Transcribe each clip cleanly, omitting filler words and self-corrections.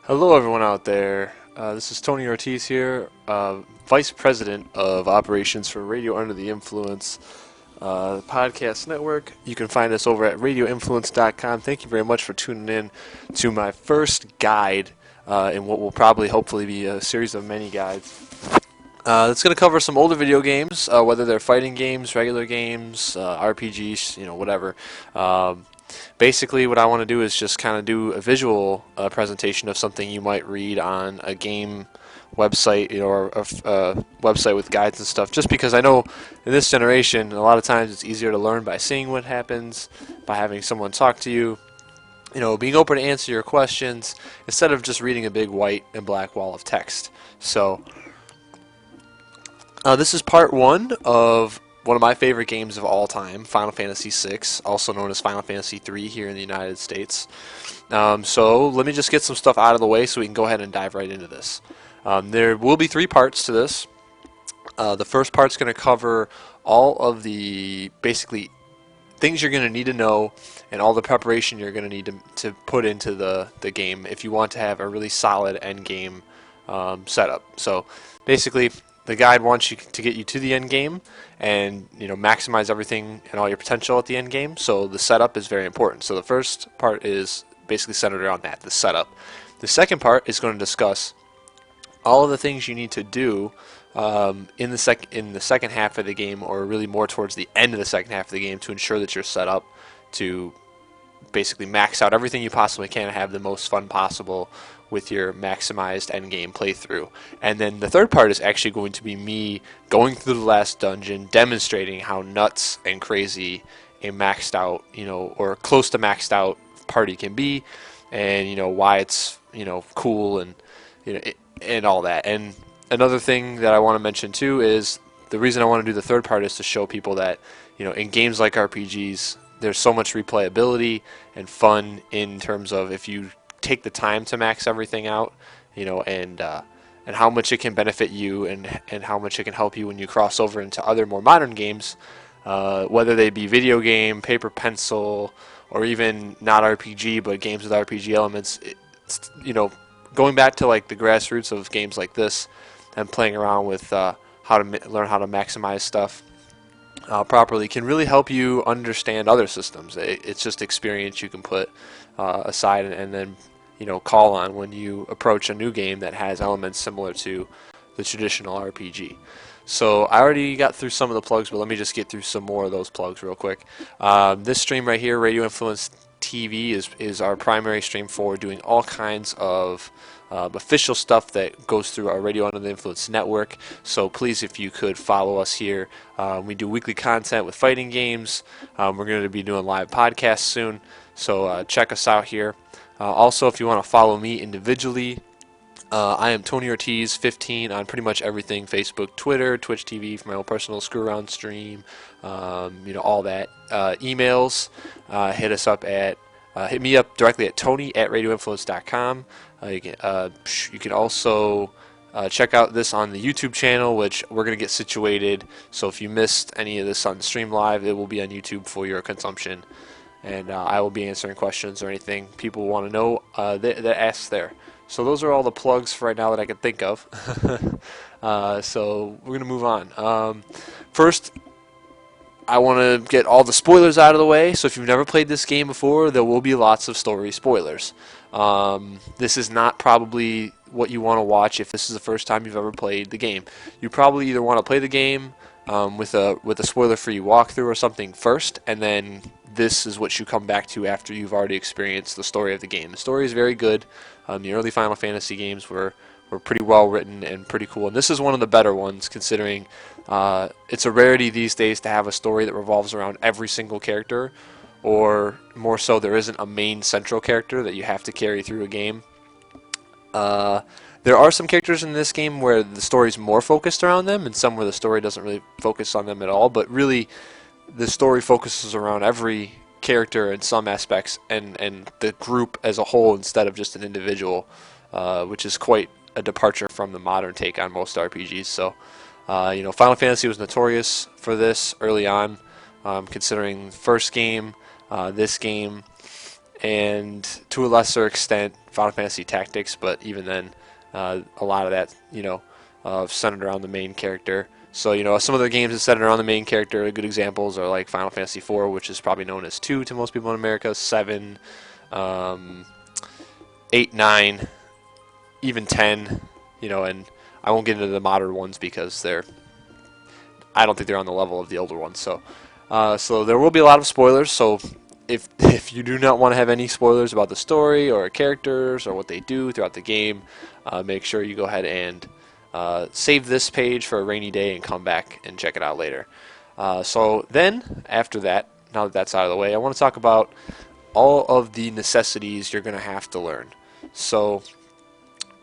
Hello, everyone out there. This is Tony Ortiz here, Vice President of Operations for Radio Under the Influence Podcast Network. You can find us over at radioinfluence.com. Thank you very much for tuning in to my first guide in what will probably, hopefully, be a series of many guides. It's going to cover some older video games, whether they're fighting games, regular games, RPGs, whatever. Basically, what I want to do is just kind of do a visual presentation of something you might read on a game website, or a website with guides and stuff. Just because I know in this generation, a lot of times it's easier to learn by seeing what happens, by having someone talk to you, being open to answer your questions instead of just reading a big white and black wall of text. So, this is part one of one of my favorite games of all time, Final Fantasy VI, also known as Final Fantasy III here in the United States. So let me just get some stuff out of the way so we can go ahead and dive right into this. There will be three parts to this. The first part's going to cover all of the basically things you're going to need to know and all the preparation you're going to need to put into the game if you want to have a really solid end game setup. So basically, the guide wants you to get you to the end game and maximize everything and all your potential at the end game. So the setup is very important. So the first part is basically centered around that, the setup. The second part is going to discuss all of the things you need to do in the second half of the game, or really more towards the end of the second half of the game, to ensure that you're set up to basically max out everything you possibly can and have the most fun possible with your maximized endgame playthrough. And then the third part is actually going to be me going through the last dungeon, demonstrating how nuts and crazy a maxed out, or close to maxed out party can be, and why it's cool, and and all that. And another thing that I want to mention too is the reason I want to do the third part is to show people that in games like RPGs, there's so much replayability and fun in terms of if you take the time to max everything out, and how much it can benefit you, and how much it can help you when you cross over into other more modern games, whether they be video game, paper pencil, or even not RPG but games with RPG elements. It's, going back to like the grassroots of games like this and playing around with how to learn how to maximize stuff properly can really help you understand other systems. It's just experience you can put aside and then call on when you approach a new game that has elements similar to the traditional RPG. So I already got through some of the plugs, but let me just get through some more of those plugs real quick. This stream right here, Radio Influence TV, is our primary stream for doing all kinds of official stuff that goes through our Radio Under the Influence network. So please, if you could follow us here. We do weekly content with fighting games. We're going to be doing live podcasts soon, so check us out here. Also, if you want to follow me individually, I am Tony Ortiz 15 on pretty much everything: Facebook, Twitter, Twitch TV for my own personal screw around stream, all that. Emails, hit me up directly at tony@radioinfluence.com. You can also check out this on the YouTube channel, which we're going to get situated. So if you missed any of this on the stream live, it will be on YouTube for your consumption. And I will be answering questions or anything people want to know that ask there. So those are all the plugs for right now that I can think of. So we're going to move on. First, I want to get all the spoilers out of the way. So if you've never played this game before, there will be lots of story spoilers. This is not probably what you want to watch if this is the first time you've ever played the game. You probably either want to play the game with a spoiler-free walkthrough or something first, and then this is what you come back to after you've already experienced the story of the game. The story is very good. The early Final Fantasy games were pretty well written and pretty cool, and this is one of the better ones, considering it's a rarity these days to have a story that revolves around every single character, or more so, there isn't a main central character that you have to carry through a game. There are some characters in this game where the story is more focused around them, and some where the story doesn't really focus on them at all, but really the story focuses around every character in some aspects, and the group as a whole instead of just an individual, which is quite a departure from the modern take on most RPGs. So, Final Fantasy was notorious for this early on, considering the first game, this game, and to a lesser extent Final Fantasy Tactics, but even then, a lot of that, centered around the main character. So, some of the games that centered around the main character, good examples are like Final Fantasy IV, which is probably known as 2 to most people in America, 7, 8, 9, even 10, and I won't get into the modern ones because I don't think they're on the level of the older ones. So there will be a lot of spoilers. So if you do not want to have any spoilers about the story or characters or what they do throughout the game, make sure you go ahead and save this page for a rainy day and come back and check it out later. So then, after that, now that that's out of the way, I want to talk about all of the necessities you're going to have to learn. So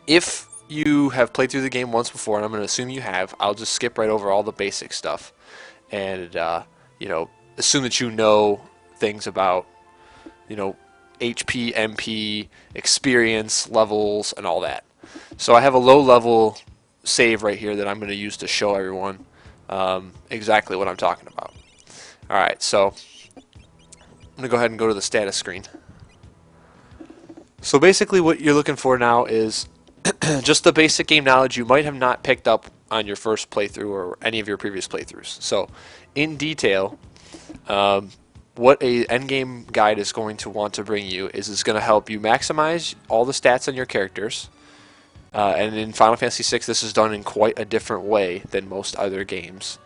if you have played through the game once before, and I'm going to assume you have, I'll just skip right over all the basic stuff and, assume that you know things about, HP, MP, experience, levels, and all that. So I have a low-level save right here that I'm going to use to show everyone exactly what I'm talking about. Alright, so I'm going to go ahead and go to the status screen. So basically what you're looking for now is just the basic game knowledge you might have not picked up on your first playthrough or any of your previous playthroughs. So in detail, what a endgame guide is going to want to bring you is it's going to help you maximize all the stats on your characters. And in Final Fantasy VI, this is done in quite a different way than most other games.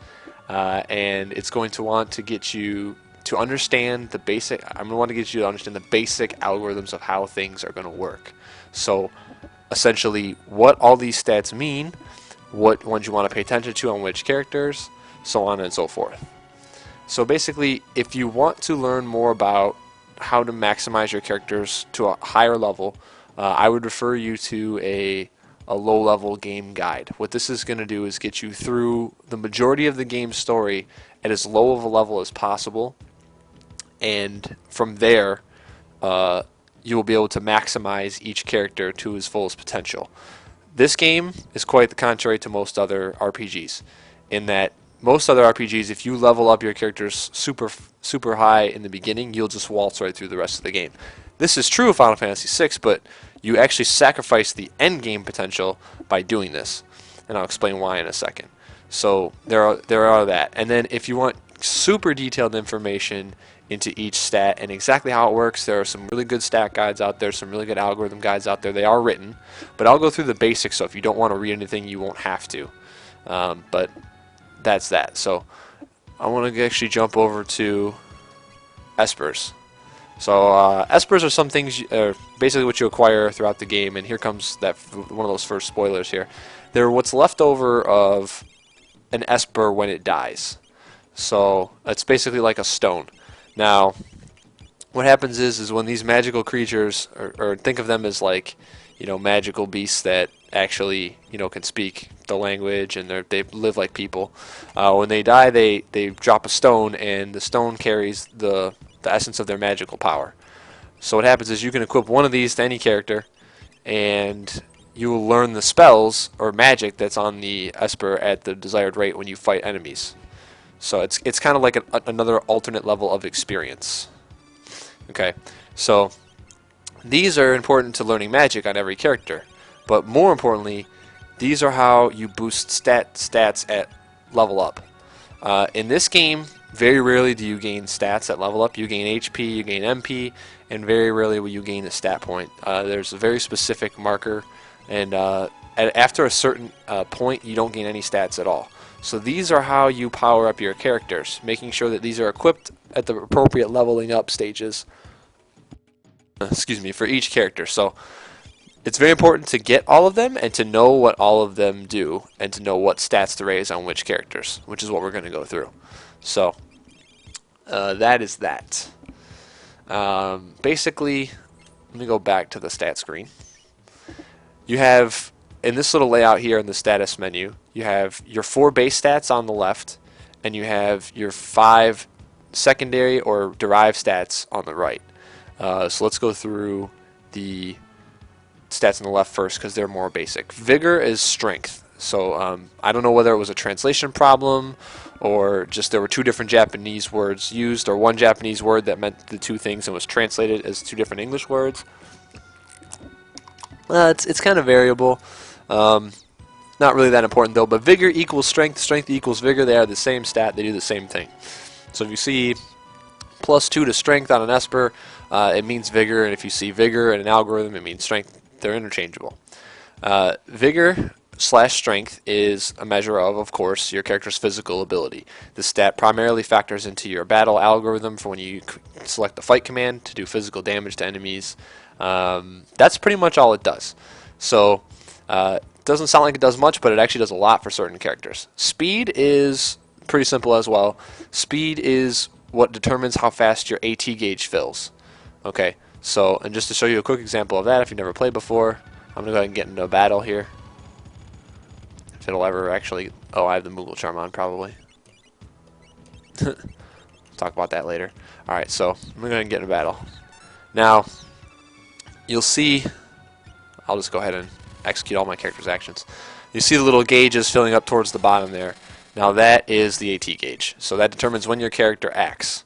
And it's going to want to get you to understand the basic. I'm going to want to get you to understand the basic algorithms of how things are going to work. So, essentially, what all these stats mean, what ones you want to pay attention to on which characters, so on and so forth. So basically, if you want to learn more about how to maximize your characters to a higher level, I would refer you to a low-level game guide. What this is going to do is get you through the majority of the game's story at as low of a level as possible, and from there, you will be able to maximize each character to his fullest potential. This game is quite the contrary to most other RPGs, in that most other RPGs, if you level up your characters super high in the beginning, you'll just waltz right through the rest of the game. This is true of Final Fantasy VI, but you actually sacrifice the end game potential by doing this, and I'll explain why in a second. So there are that, and then if you want super detailed information into each stat and exactly how it works, there are some really good stat guides out there, some really good algorithm guides out there. They are written, but I'll go through the basics. So if you don't want to read anything, you won't have to. But that's that. So I want to actually jump over to espers. So espers are some things, basically what you acquire throughout the game, and here comes one of those first spoilers here. They're what's left over of an esper when it dies. So it's basically like a stone. Now, what happens is when these magical creatures, or think of them as like, magical beasts that actually, can speak the language and they live like people. When they die, they drop a stone, and the stone carries the essence of their magical power. So what happens is you can equip one of these to any character, and you will learn the spells or magic that's on the esper at the desired rate when you fight enemies. So it's kind of like another alternate level of experience. Okay, so these are important to learning magic on every character, but more importantly, these are how you boost stats at level up. In this game, very rarely do you gain stats at level up. You gain HP, you gain MP, and very rarely will you gain a stat point. There's a very specific marker, and after a certain point, you don't gain any stats at all. So these are how you power up your characters, making sure that these are equipped at the appropriate leveling up stages. For each character. So it's very important to get all of them and to know what all of them do and to know what stats to raise on which characters, which is what we're going to go through. So that is that. Basically, let me go back to the stat screen. You have, in this little layout here in the status menu, you have your 4 base stats on the left, and you have your 5 secondary or derived stats on the right. So let's go through the stats on the left first because they're more basic. Vigor is strength. So I don't know whether it was a translation problem or just there were two different Japanese words used, or one Japanese word that meant the two things and was translated as two different English words. It's kind of variable. Not really that important though, but vigor equals strength, strength equals vigor. They are the same stat, they do the same thing. So if you see +2 to strength on an Esper, it means vigor, and if you see vigor in an algorithm, it means strength. They're interchangeable. Vigor / strength is a measure of course, your character's physical ability. The stat primarily factors into your battle algorithm for when you select the fight command to do physical damage to enemies. That's pretty much all it does. So it doesn't sound like it does much, but it actually does a lot for certain characters. Speed is pretty simple as well. Speed is what determines how fast your AT gauge fills. Okay, so, and just to show you a quick example of that, if you've never played before, I'm going to go ahead and get into a battle here. If it'll ever actually... Oh, I have the Moogle Charm on, probably. Talk about that later. Alright, so, I'm going to go ahead and get in a battle. Now, you'll see... I'll just go ahead and execute all my character's actions. You see the little gauges filling up towards the bottom there. Now that is the AT gauge. So that determines when your character acts.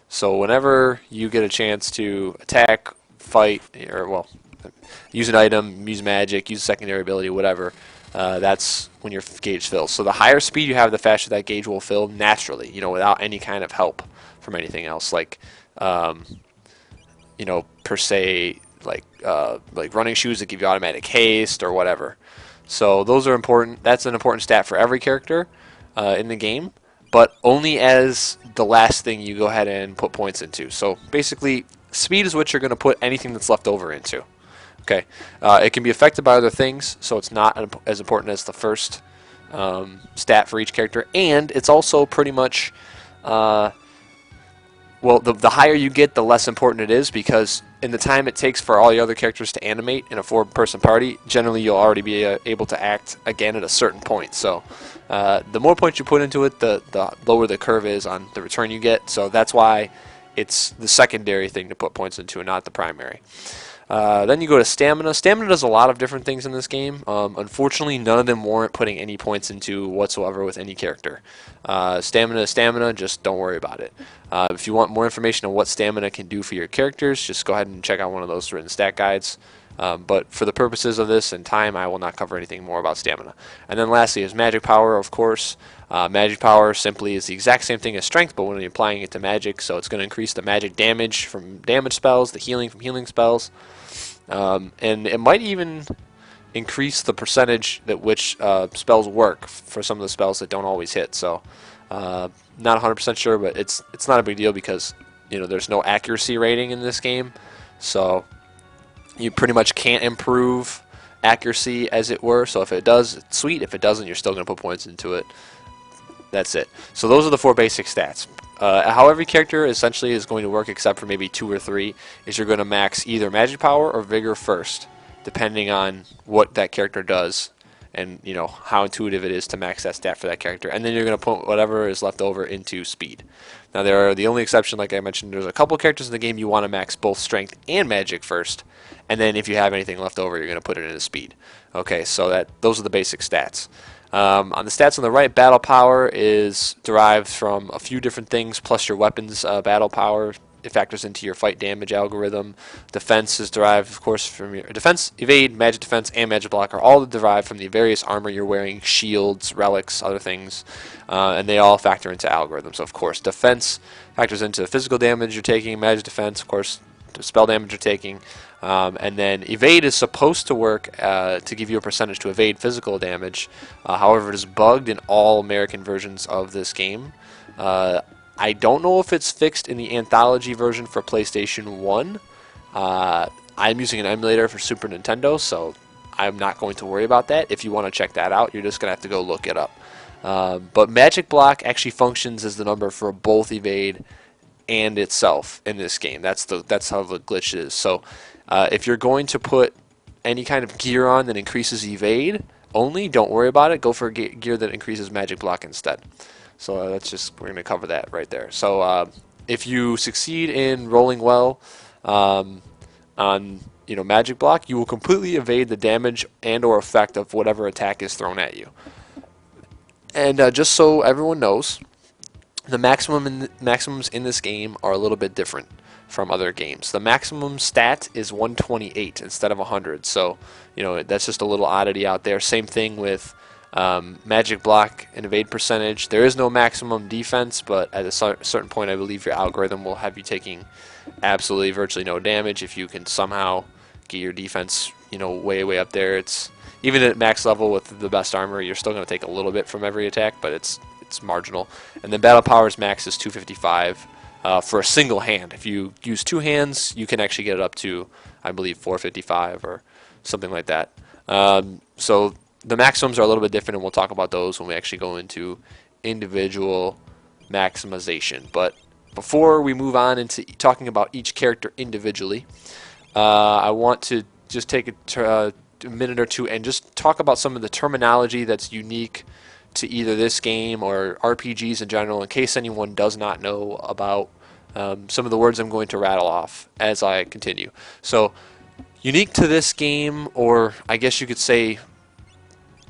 So whenever you get a chance to attack, fight, or well, use an item, use magic, use a secondary ability, whatever, that's when your gauge fills. So the higher speed you have, the faster that gauge will fill naturally, you know, without any kind of help from anything else, like, you know, per se, like running shoes that give you automatic haste or whatever. So those are important. That's an important stat for every character in the game, but only as the last thing you go ahead and put points into. So basically, speed is what you're going to put anything that's left over into. Okay, it can be affected by other things, so it's not as important as the first stat for each character, and it's also pretty much, well, the higher you get, the less important it is, because in the time it takes for all the other characters to animate in a 4-person party, generally you'll already be able to act again at a certain point. So the more points you put into it, the lower the curve is on the return you get. So that's why it's the secondary thing to put points into and not the primary. Then you go to stamina. Stamina does a lot of different things in this game. Unfortunately, none of them warrant putting any points into whatsoever with any character. Stamina is stamina, just don't worry about it. If you want more information on what stamina can do for your characters, just go ahead and check out one of those written stat guides. But for the purposes of this and time, I will not cover anything more about stamina. And then lastly is magic power, of course. Magic power simply is the exact same thing as strength, but when you're applying it to magic, so it's going to increase the magic damage from damage spells, the healing from healing spells, and it might even increase the percentage at which spells work for some of the spells that don't always hit. So not 100% sure, but it's not a big deal because, you know, there's no accuracy rating in this game, so you pretty much can't improve accuracy, as it were. So if it does, it's sweet. If it doesn't, you're still going to put points into it. That's it. So those are the 4 basic stats. How every character essentially is going to work, except for maybe 2 or 3, is you're going to max either magic power or vigor first, depending on what that character does and, you know, how intuitive it is to max that stat for that character. And then you're going to put whatever is left over into speed. Now, there are the only exception, like I mentioned, there's a couple characters in the game you want to max both strength and magic first, and then if you have anything left over, you're going to put it into speed. Okay, so those are the basic stats. On the stats on the right, battle power is derived from a few different things, plus your weapons battle power. It factors into your fight damage algorithm. Defense is derived, of course, from your defense, evade, magic defense, and magic block are all derived from the various armor you're wearing, shields, relics, other things, and they all factor into algorithms. So, of course, defense factors into the physical damage you're taking, magic defense, of course, the spell damage you're taking, and then evade is supposed to work to give you a percentage to evade physical damage. However, it is bugged in all American versions of this game. I don't know if it's fixed in the anthology version for PlayStation 1. I'm using an emulator for Super Nintendo, so I'm not going to worry about that. If you want to check that out, you're just going to have to go look it up. But Magic Block actually functions as the number for both evade and itself in this game. That's how the glitch is. So if you're going to put any kind of gear on that increases evade only, don't worry about it. Go for gear that increases Magic Block instead. So that's just, we're going to cover that right there. So if you succeed in rolling well on, you know, Magic Block, you will completely evade the damage and or effect of whatever attack is thrown at you. And just so everyone knows, The maximums in this game are a little bit different from other games. The maximum stat is 128 instead of 100, so that's just a little oddity out there. Same thing with magic block and evade percentage. There is no maximum defense, but at a certain point, I believe your algorithm will have you taking absolutely virtually no damage if you can somehow get your defense way up there. It's even at max level with the best armor, you're still going to take a little bit from every attack, but it's marginal. And then battle powers max is 255 for a single hand. If you use two hands, you can actually get it up to, I believe, 455 or something like that. So the maximums are a little bit different, and we'll talk about those when we actually go into individual maximization. But before we move on into talking about each character individually, I want to just take a minute or two and just talk about some of the terminology that's unique to either this game or RPGs in general, in case anyone does not know about some of the words I'm going to rattle off as I continue. So, unique to this game, or I guess you could say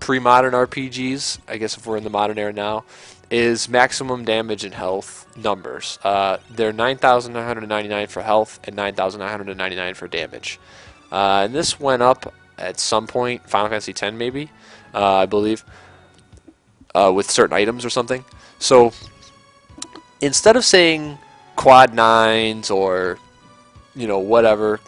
pre-modern RPGs, I guess if we're in the modern era now, is maximum damage and health numbers. They're 9,999 for health and 9,999 for damage. And this went up at some point, Final Fantasy X maybe, I believe, with certain items or something. So instead of saying quad nines or whatever,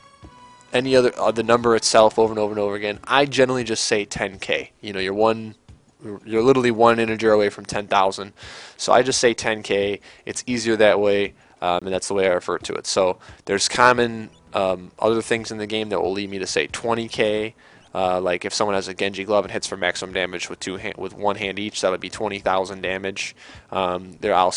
any other the number itself over and over and over again, I generally just say 10k. You're literally one integer away from 10,000, so I just say 10k. It's easier that way, and that's the way I refer to it. So there's common other things in the game that will lead me to say 20k. Like if someone has a Genji glove and hits for maximum damage with one hand each, that would be 20,000 damage. Sometimes I'll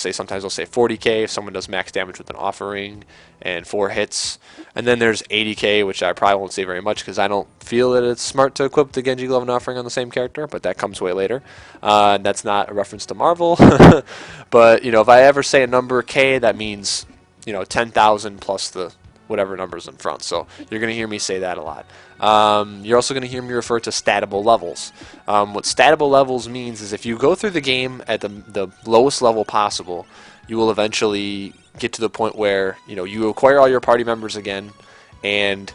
say 40k if someone does max damage with an offering and 4 hits. And then there's 80k, which I probably won't say very much because I don't feel that it's smart to equip the Genji glove and offering on the same character, but that comes way later. That's not a reference to Marvel. But if I ever say a number k, that means 10,000 plus the whatever number's in front. So you're going to hear me say that a lot. You're also going to hear me refer to statable levels. What statable levels means is if you go through the game at the lowest level possible, you will eventually get to the point where you acquire all your party members again, and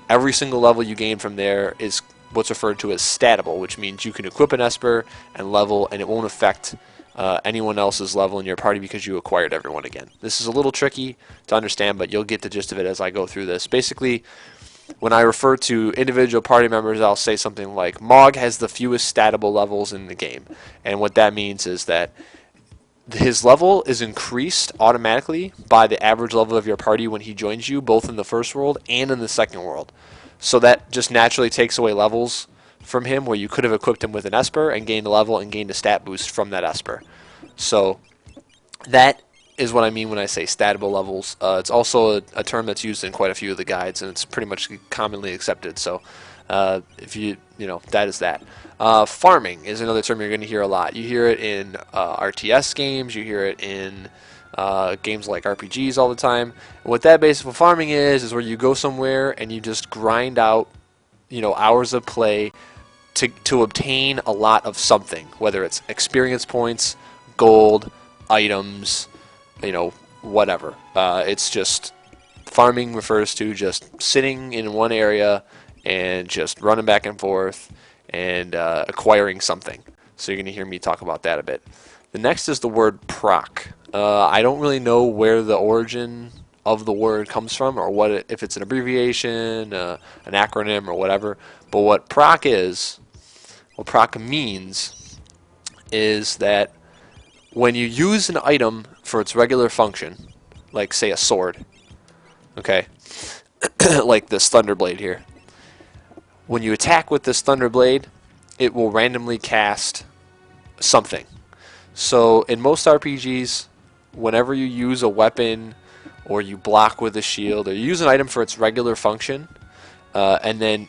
every single level you gain from there is what's referred to as statable, which means you can equip an Esper and level, and it won't affect anyone else's level in your party because you acquired everyone again. This is a little tricky to understand, but you'll get the gist of it as I go through this. Basically, when I refer to individual party members, I'll say something like Mog has the fewest statable levels in the game. And what that means is that his level is increased automatically by the average level of your party when he joins you, both in the first world and in the second world. So that just naturally takes away levels from him where you could have equipped him with an Esper and gained a level and gained a stat boost from that Esper. So that is what I mean when I say statable levels. It's also a term that's used in quite a few of the guides, and it's pretty much commonly accepted. So if that is that. Farming is another term you're going to hear a lot. You hear it in RTS games. You hear it in games like RPGs all the time. And what that basic farming is where you go somewhere and you just grind out hours of play to obtain a lot of something, whether it's experience points, gold, items, whatever. It's just farming refers to just sitting in one area and just running back and forth and acquiring something. So you're going to hear me talk about that a bit. The next is the word proc. I don't really know where the origin of the word comes from or if it's an abbreviation, an acronym, or whatever. But what proc means is that when you use an item for its regular function, like say a sword, okay, like this Thunderblade here, when you attack with this Thunderblade, it will randomly cast something. So in most RPGs, whenever you use a weapon or you block with a shield or you use an item for its regular function, and then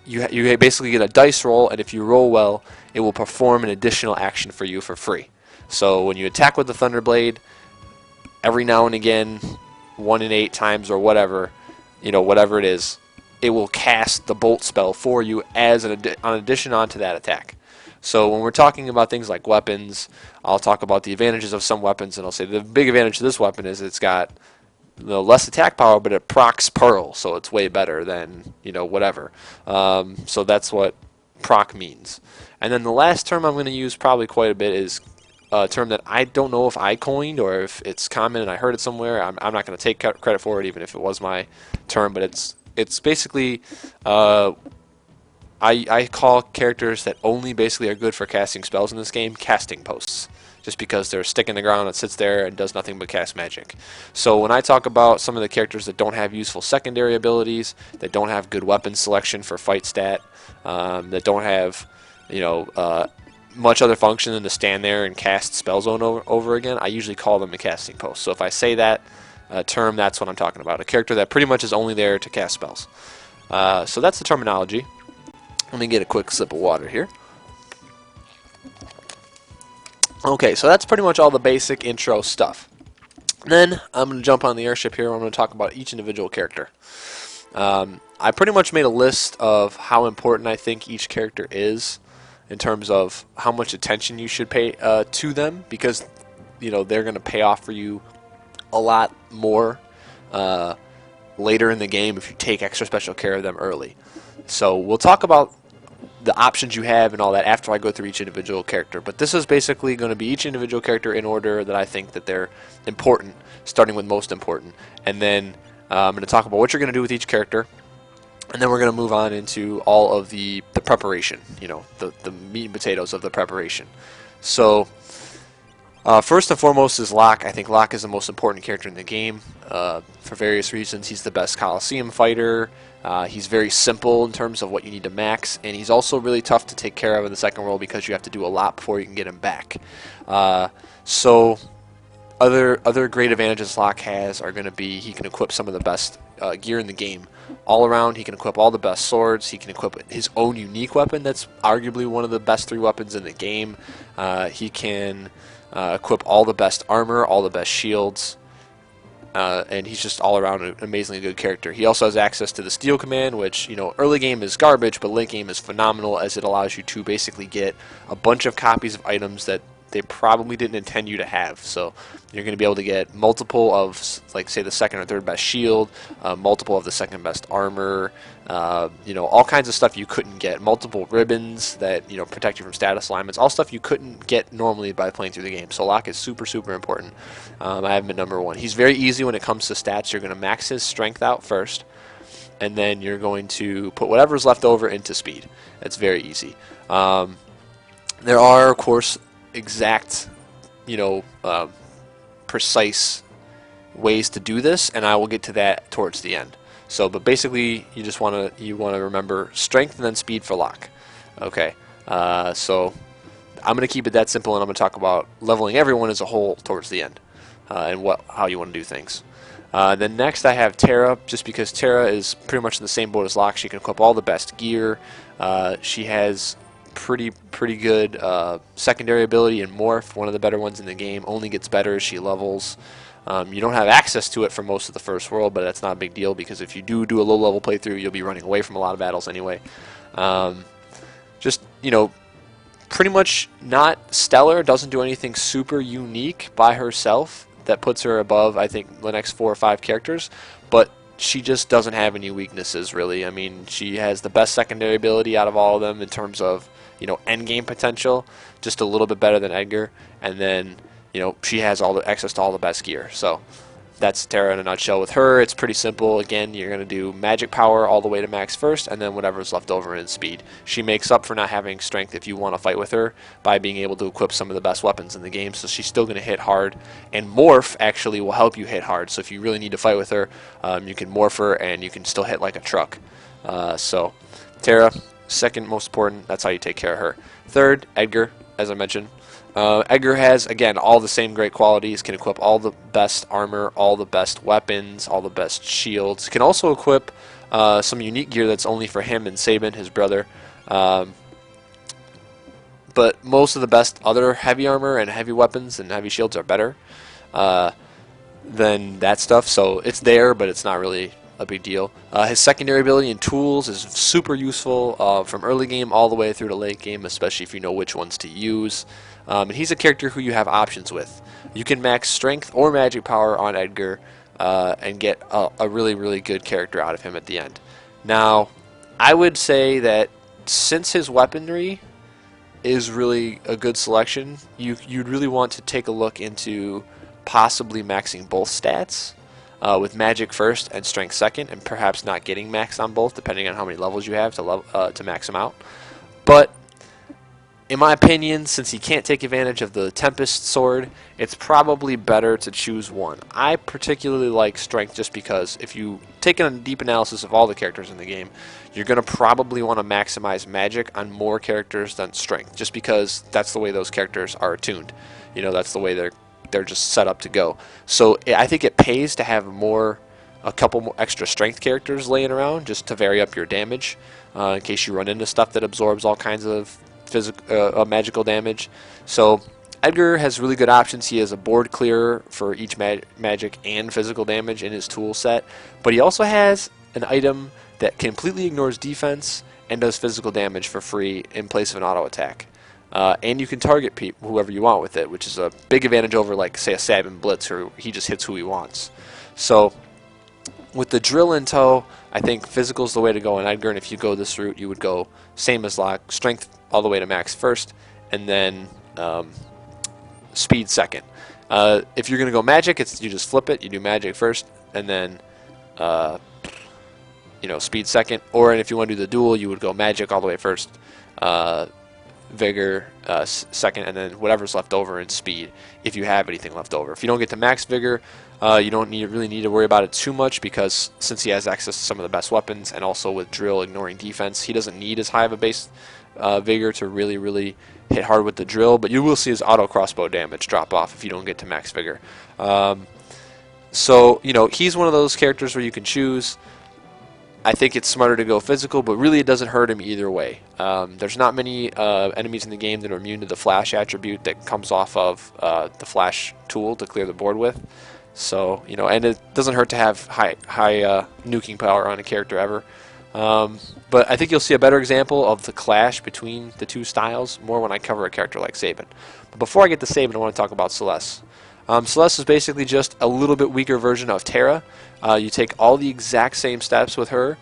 you basically get a dice roll, and if you roll well, it will perform an additional action for you for free. So when you attack with the Thunderblade, every now and again, 1 in 8 times or whatever, whatever it is, it will cast the bolt spell for you as an addition onto that attack. So when we're talking about things like weapons, I'll talk about the advantages of some weapons, and I'll say the big advantage of this weapon is it's got less attack power, but it procs Pearl, so it's way better than whatever. So that's what proc means. And then the last term I'm going to use probably quite a bit is a term that I don't know if I coined or if it's common and I heard it somewhere. I'm not going to take credit for it, even if it was my term, but it's basically I call characters that only basically are good for casting spells in this game casting posts, just because they're a stick in the ground that sits there and does nothing but cast magic. So when I talk about some of the characters that don't have useful secondary abilities, that don't have good weapon selection for fight stat, that don't have much other function than to stand there and cast spells over again, I usually call them a casting post. So if I say that term, that's what I'm talking about. A character that pretty much is only there to cast spells. So that's the terminology. Let me get a quick sip of water here. Okay, so that's pretty much all the basic intro stuff. Then I'm going to jump on the airship here. I'm going to talk about each individual character. I pretty much made a list of how important I think each character is in terms of how much attention you should pay to them, because they're going to pay off for you a lot more later in the game if you take extra special care of them early. So we'll talk about the options you have and all that after I go through each individual character. But this is basically going to be each individual character in order that I think that they're important, starting with most important. And then I'm going to talk about what you're going to do with each character. And then we're going to move on into all of the preparation, the meat and potatoes of the preparation. So first and foremost is Locke. I think Locke is the most important character in the game for various reasons. He's the best Coliseum fighter. He's very simple in terms of what you need to max, and he's also really tough to take care of in the second world because you have to do a lot before you can get him back. So other great advantages Locke has are going to be he can equip some of the best gear in the game all around. He can equip all the best swords. He can equip his own unique weapon that's arguably one of the best 3 weapons in the game. He can equip all the best armor, all the best shields. And he's just all around an amazingly good character. He also has access to the Steel Command, which, early game is garbage, but late game is phenomenal as it allows you to basically get a bunch of copies of items that they probably didn't intend you to have. So you're going to be able to get multiple of, like, say, the second or third best shield, multiple of the second best armor, all kinds of stuff you couldn't get, multiple ribbons that, protect you from status alignments, all stuff you couldn't get normally by playing through the game. So Locke is super, super important. I have him at number 1. He's very easy when it comes to stats. You're going to max his strength out first, and then you're going to put whatever's left over into speed. It's very easy. There are, of course, exact, precise ways to do this, and I will get to that towards the end. So, but basically, you want to remember strength and then speed for Locke. Okay, so I'm going to keep it that simple, and I'm going to talk about leveling everyone as a whole towards the end, and how you want to do things. Then next I have Terra, just because Terra is pretty much in the same boat as Locke. She can equip all the best gear. She has pretty good secondary ability in Morph, one of the better ones in the game. Only gets better as she levels. You don't have access to it for most of the first world, but that's not a big deal because if you do a low level playthrough, you'll be running away from a lot of battles anyway. Just pretty much not stellar, doesn't do anything super unique by herself that puts her above, I think, the next 4 or 5 characters, but she just doesn't have any weaknesses, really. I mean, she has the best secondary ability out of all of them in terms of, end game potential, just a little bit better than Edgar, and then, she has all the access to all the best gear. So that's Terra in a nutshell. With her, it's pretty simple. Again, you're going to do magic power all the way to max first, and then whatever's left over in speed. She makes up for not having strength if you want to fight with her by being able to equip some of the best weapons in the game, so she's still going to hit hard. And Morph actually will help you hit hard, so if you really need to fight with her, you can Morph her, and you can still hit like a truck. So Terra, second most important. That's how you take care of her. Third, Edgar, as I mentioned. Edgar has, again, all the same great qualities, can equip all the best armor, all the best weapons, all the best shields. Can also equip some unique gear that's only for him and Sabin, his brother. But most of the best other heavy armor and heavy weapons and heavy shields are better than that stuff. So it's there, but it's not really a big deal. His secondary ability and tools is super useful from early game all the way through to late game, especially if you know which ones to use. And he's a character who you have options with. You can max strength or magic power on Edgar and get a really, really good character out of him at the end. Now, I would say that since his weaponry is really a good selection, you'd really want to take a look into possibly maxing both stats with magic first and strength second, and perhaps not getting maxed on both depending on how many levels you have to max them out. But in my opinion, since he can't take advantage of the Tempest sword, it's probably better to choose one. I particularly like strength just because if you take a deep analysis of all the characters in the game, you're going to probably want to maximize magic on more characters than strength, just because that's the way those characters are attuned. You know, that's the way they're just set up to go. So I think it pays to have a couple more extra strength characters laying around just to vary up your damage in case you run into stuff that absorbs all kinds of magical damage. So Edgar has really good options. He has a board clearer for each magic and physical damage in his tool set, but he also has an item that completely ignores defense and does physical damage for free in place of an auto attack. And you can target whoever you want with it, which is a big advantage over, like, say, a Sabin Blitz, where he just hits who he wants. So with the drill in tow, I think physical is the way to go in Edgar, and if you go this route, you would go same as Locke, strength all the way to max first, and then speed second. If you're going to go magic, you just flip it. You do magic first, and then speed second. Or if you want to do the duel, you would go magic all the way first, vigor second, and then whatever's left over in speed, if you have anything left over. If you don't get to max vigor, you don't really need to worry about it too much, because since he has access to some of the best weapons, and also with drill ignoring defense, he doesn't need as high of a base vigor to really hit hard with the drill. But you will see his auto crossbow damage drop off if you don't get to max vigor. So he's one of those characters where you can choose. I think it's smarter to go physical, but really it doesn't hurt him either way. There's not many enemies in the game that are immune to the flash attribute that comes off of the flash tool to clear the board with. So, and it doesn't hurt to have high nuking power on a character ever. But I think you'll see a better example of the clash between the two styles more when I cover a character like Sabin. But before I get to Sabin, I want to talk about Celeste. Celeste is basically just a little bit weaker version of Terra. You take all the exact same steps with her.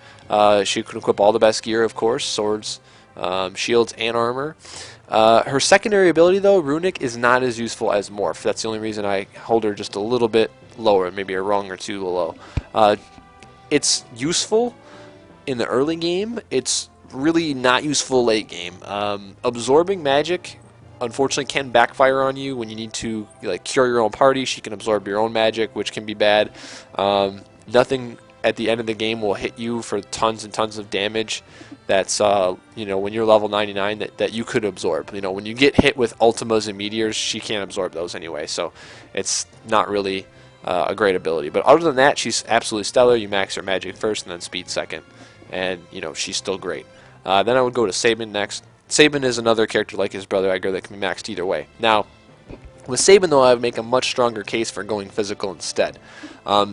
She can equip all the best gear, of course, swords, shields, and armor. Her secondary ability, though, Runic, is not as useful as Morph. That's the only reason I hold her just a little bit lower, maybe a rung or two below. It's useful in the early game. It's really not useful late game. Absorbing magic, unfortunately, can backfire on you when you need to cure your own party. She can absorb your own magic, which can be bad. Nothing at the end of the game will hit you for tons and tons of damage. That's when you're level 99 that you could absorb. When you get hit with ultimas and meteors, she can't absorb those anyway. So it's not really a great ability. But other than that, she's absolutely stellar. You max her magic first and then speed second, and she's still great. Then I would go to Sabin next. Sabin is another character like his brother Edgar that can be maxed either way. Now, with Sabin, though, I would make a much stronger case for going physical instead.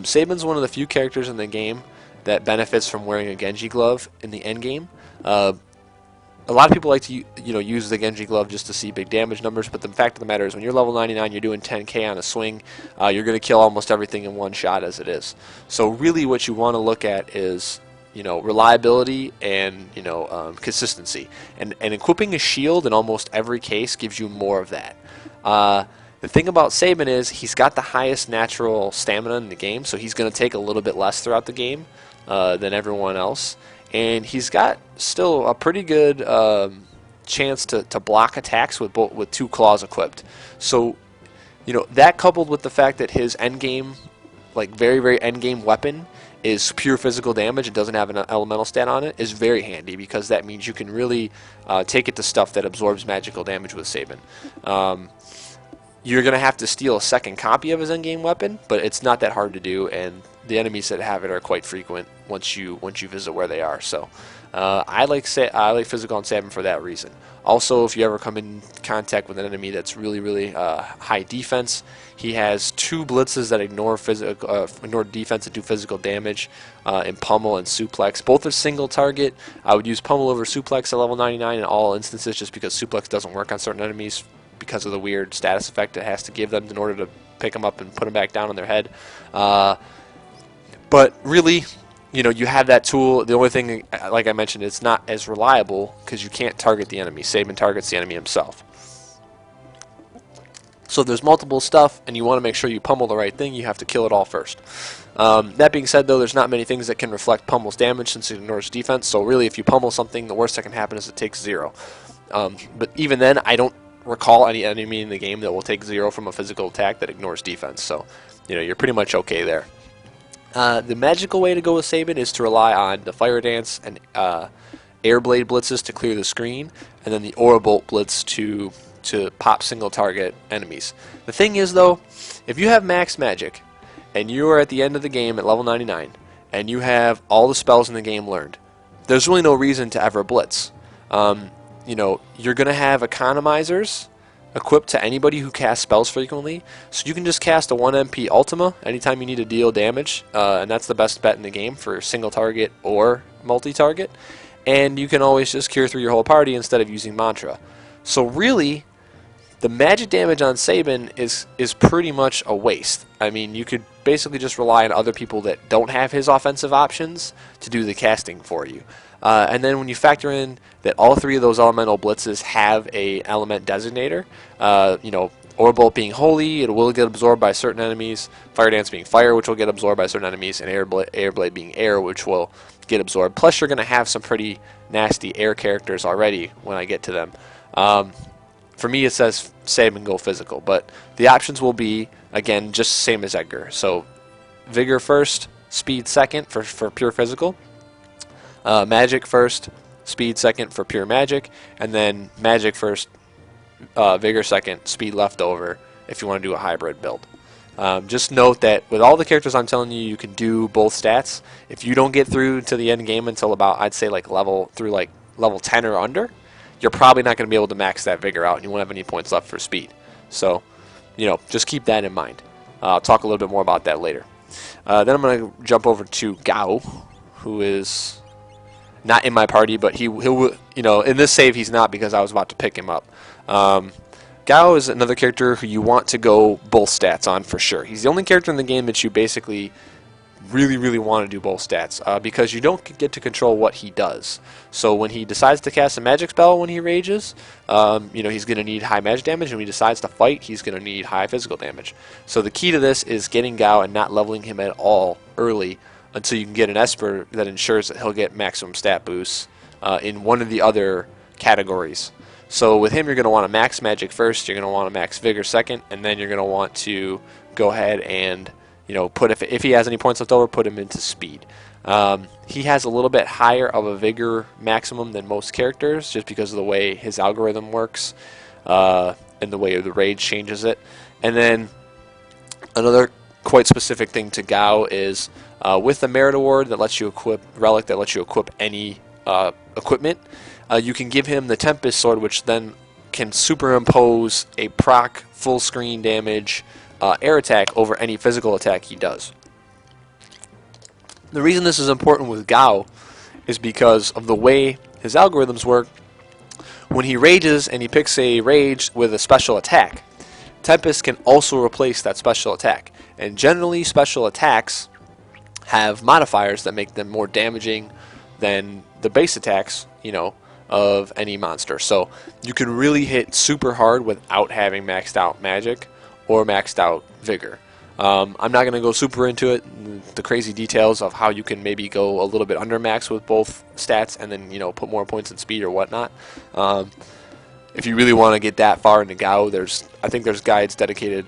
Sabin's one of the few characters in the game that benefits from wearing a Genji glove in the end game. A lot of people like to use the Genji glove just to see big damage numbers, but the fact of the matter is when you're level 99, you're doing 10k on a swing, you're going to kill almost everything in one shot as it is. So really what you want to look at is reliability and consistency, and equipping a shield in almost every case gives you more of that. The thing about Sabin is he's got the highest natural stamina in the game, so he's going to take a little bit less throughout the game than everyone else, and he's got still a pretty good chance to block attacks with two claws equipped. So that, coupled with the fact that his end game, very very end game weapon, is pure physical damage and doesn't have an elemental stat on it, is very handy, because that means you can really take it to stuff that absorbs magical damage with Sabin. you're going to have to steal a second copy of his endgame weapon, but it's not that hard to do, and the enemies that have it are quite frequent once you visit where they are. So I like physical on Sabin for that reason. Also, if you ever come in contact with an enemy that's really high defense, he has 2 blitzes that ignore defense and do physical damage in Pummel and Suplex. Both are single target. I would use Pummel over Suplex at level 99 in all instances, just because Suplex doesn't work on certain enemies because of the weird status effect it has to give them in order to pick them up and put them back down on their head. But really, you have that tool. The only thing, like I mentioned, it's not as reliable because you can't target the enemy. Sabin targets the enemy himself. So if there's multiple stuff and you want to make sure you pummel the right thing, you have to kill it all first. That being said, though, there's not many things that can reflect Pummel's damage since it ignores defense. So really, if you pummel something, the worst that can happen is it takes 0. But even then, I don't recall any enemy in the game that will take 0 from a physical attack that ignores defense. So you're pretty much okay there. The magical way to go with Sabin is to rely on the Fire Dance and Air Blade blitzes to clear the screen, and then the Aura Bolt blitz to pop single target enemies. The thing is, though, if you have max magic and you are at the end of the game at level 99 and you have all the spells in the game learned, there's really no reason to ever blitz. You're going to have economizers equipped to anybody who casts spells frequently, so you can just cast a 1 MP Ultima anytime you need to deal damage, and that's the best bet in the game for single target or multi-target, and you can always just cure through your whole party instead of using Mantra. So really, the magic damage on Sabin is pretty much a waste. I mean, you could basically just rely on other people that don't have his offensive options to do the casting for you. And then when you factor in that all 3 of those elemental blitzes have a element designator, Aura Bolt being holy, it will get absorbed by certain enemies, Fire Dance being fire, which will get absorbed by certain enemies, and Air Blade being air, which will get absorbed. Plus, you're going to have some pretty nasty air characters already when I get to them. For me, it says Sabin go physical, but the options will be, again, just the same as Edgar. So Vigor first, Speed second for pure physical. Magic first, Speed second for pure magic, and then Magic first, Vigor second, Speed left over if you want to do a hybrid build. Just note that with all the characters I'm telling you, you can do both stats. If you don't get through to the end game until about, I'd say, level 10 or under, you're probably not going to be able to max that Vigor out, and you won't have any points left for Speed. So, just keep that in mind. I'll talk a little bit more about that later. Then I'm going to jump over to Gao, who is not in my party, but he'll in this save he's not because I was about to pick him up. Gao is another character who you want to go both stats on for sure. He's the only character in the game that you basically really want to do both stats because you don't get to control what he does. So when he decides to cast a magic spell when he rages, he's going to need high magic damage, and when he decides to fight, he's going to need high physical damage. So the key to this is getting Gao and not leveling him at all early until you can get an Esper that ensures that he'll get maximum stat boosts in one of the other categories. So with him, you're going to want to max magic first, you're going to want to max vigor second, and then you're going to want to go ahead and put if he has any points left over, put him into speed. He has a little bit higher of a vigor maximum than most characters just because of the way his algorithm works and the way the rage changes it. And then another quite specific thing to Gao is with the merit award that lets you equip relic that lets you equip any equipment, you can give him the Tempest Sword, which then can superimpose a proc full screen damage air attack over any physical attack he does. The reason this is important with Gao is because of the way his algorithms work. When he rages and he picks a rage with a special attack, Tempest can also replace that special attack. And generally, special attacks have modifiers that make them more damaging than the base attacks, of any monster. So you can really hit super hard without having maxed out magic or maxed out vigor. I'm not going to go super into it, the crazy details of how you can maybe go a little bit under max with both stats and then put more points in speed or whatnot. If you really want to get that far into Gao, I think there's guides dedicated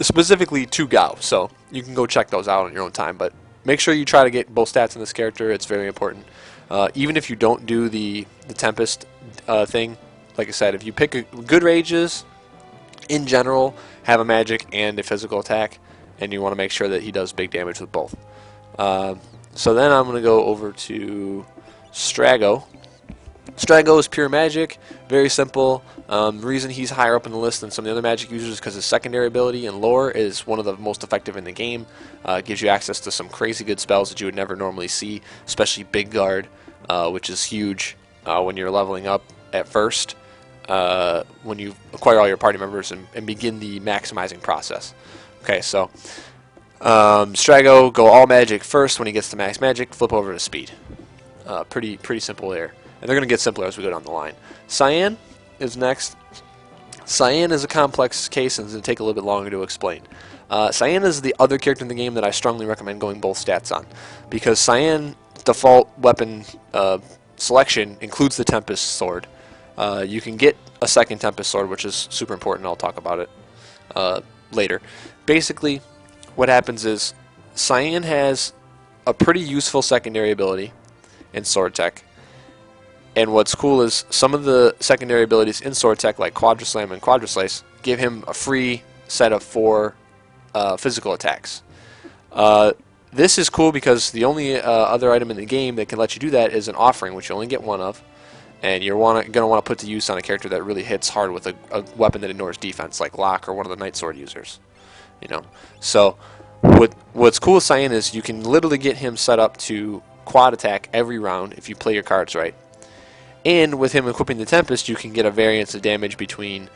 specifically to Gao, so you can go check those out on your own time. But make sure you try to get both stats in this character. It's very important. Even if you don't do the Tempest thing, like I said, if you pick good rages in general, have a magic and a physical attack, and you want to make sure that he does big damage with both. So then I'm going to go over to Strago. Strago is pure magic, very simple. The reason he's higher up in the list than some of the other magic users is because his secondary ability and lore is one of the most effective in the game. Gives you access to some crazy good spells that you would never normally see, especially Big Guard, which is huge when you're leveling up at first, when you acquire all your party members and begin the maximizing process. Okay, so Strago, go all magic first. When he gets to max magic, flip over to speed. Pretty simple there. And they're going to get simpler as we go down the line. Cyan is next. Cyan is a complex case and it's going to take a little bit longer to explain. Cyan is the other character in the game that I strongly recommend going both stats on, because Cyan default weapon selection includes the Tempest Sword. You can get a second Tempest Sword, which is super important. I'll talk about it later. Basically, what happens is Cyan has a pretty useful secondary ability in Sword Tech. And what's cool is some of the secondary abilities in Sword Tech, like Quadraslam and Quadraslice, give him a free set of 4 physical attacks. This is cool because the only other item in the game that can let you do that is an offering, which you only get 1 of. And you're going to want to put to use on a character that really hits hard with a weapon that ignores defense, like Locke or one of the Night Sword users. So what's cool with Cyan is you can literally get him set up to quad attack every round if you play your cards right. And with him equipping the Tempest, you can get a variance of damage between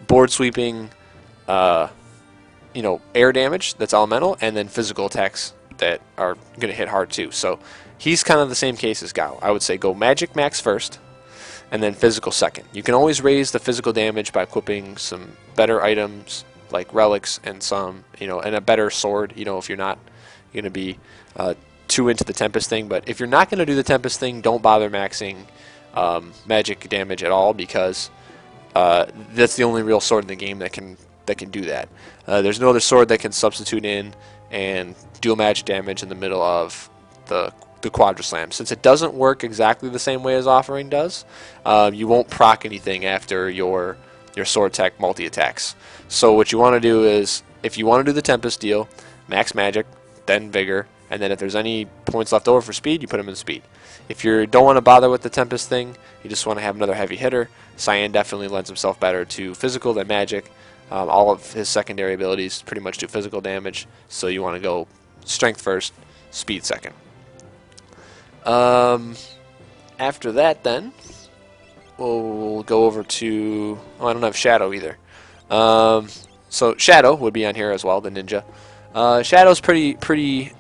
board sweeping, air damage that's elemental, and then physical attacks that are going to hit hard too. So he's kind of the same case as Gao. I would say go magic max first, and then physical second. You can always raise the physical damage by equipping some better items like relics and and a better sword. If you're not going to be too into the Tempest thing, but if you're not going to do the Tempest thing, don't bother maxing magic damage at all, because that's the only real sword in the game that can do that. There's no other sword that can substitute in and deal magic damage in the middle of the Quadraslam. Since it doesn't work exactly the same way as Offering does, you won't proc anything after your Sword Tech multi-attacks. So what you want to do is, if you want to do the Tempest deal, max magic, then vigor, and then if there's any points left over for speed, you put them in speed. If you don't want to bother with the Tempest thing, you just want to have another heavy hitter, Cyan definitely lends himself better to physical than magic. All of his secondary abilities pretty much do physical damage, so you want to go strength first, speed second. After that, then, we'll go over to... Oh, I don't have Shadow either. So Shadow would be on here as well, the ninja. Shadow's pretty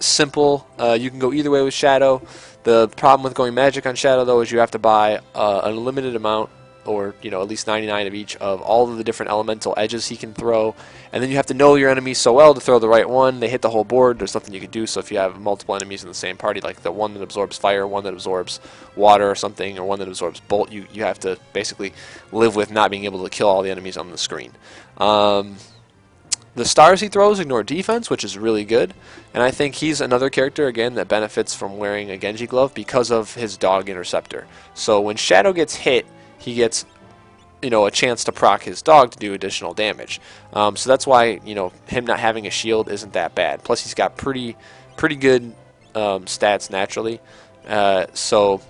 simple. You can go either way with Shadow. The problem with going magic on Shadow, though, is you have to buy an unlimited amount, or at least 99 of each, of all of the different elemental edges he can throw, and then you have to know your enemies so well to throw the right one. They hit the whole board. There's nothing you can do. So if you have multiple enemies in the same party, like the one that absorbs fire, one that absorbs water or something, or one that absorbs bolt, you have to basically live with not being able to kill all the enemies on the screen. The stars he throws ignore defense, which is really good, and I think he's another character, again, that benefits from wearing a Genji glove because of his dog interceptor. So when Shadow gets hit, he gets a chance to proc his dog to do additional damage. So that's why him not having a shield isn't that bad. Plus he's got pretty good stats naturally, so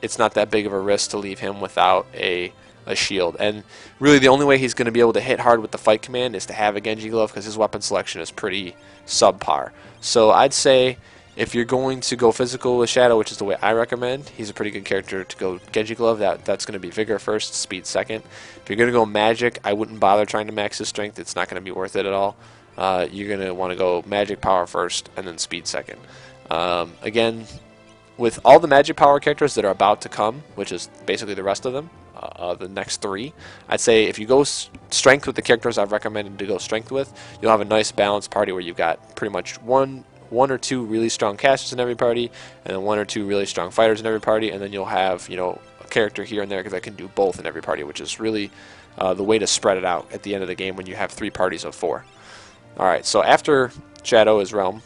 it's not that big of a risk to leave him without a shield. And really the only way he's going to be able to hit hard with the fight command is to have a Genji glove, because his weapon selection is pretty subpar. So I'd say if you're going to go physical with Shadow, which is the way I recommend, he's a pretty good character to go Genji glove. That's going to be vigor first, speed second. If you're going to go magic, I wouldn't bother trying to max his strength. It's not going to be worth it at all. You're going to want to go magic power first and then speed second. Again, with all the magic power characters that are about to come, which is basically the rest of them, the next 3, I'd say if you go strength with the characters I've recommended to go strength with, you'll have a nice balanced party where you've got pretty much one or two really strong casters in every party, and then 1 or 2 really strong fighters in every party, and then you'll have a character here and there that can do both in every party, which is really the way to spread it out at the end of the game when you have 3 parties of 4. Alright, so after Shadow is Realm.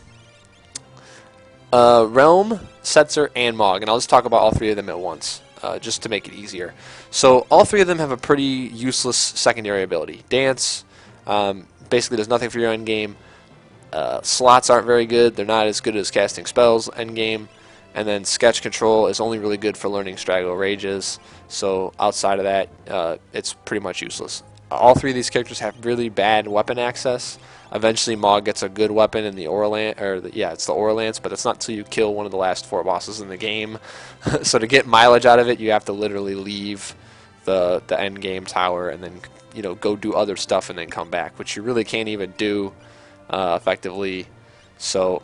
Realm, Setzer, and Mog, and I'll just talk about all 3 of them at once. just to make it easier. So all three of them have a pretty useless secondary ability. Dance basically does nothing for your end game. Slots aren't very good. They're not as good as casting spells end game. And then Sketch Control is only really good for learning Strangle Rages. So outside of that, it's pretty much useless. All three of these characters have really bad weapon access. Eventually, Maw gets a good weapon in the Aura-Lance, it's the Aura-Lance, but it's not until you kill one of the last 4 bosses in the game. So to get mileage out of it, you have to literally leave the end game tower and then go do other stuff and then come back, which you really can't even do effectively. So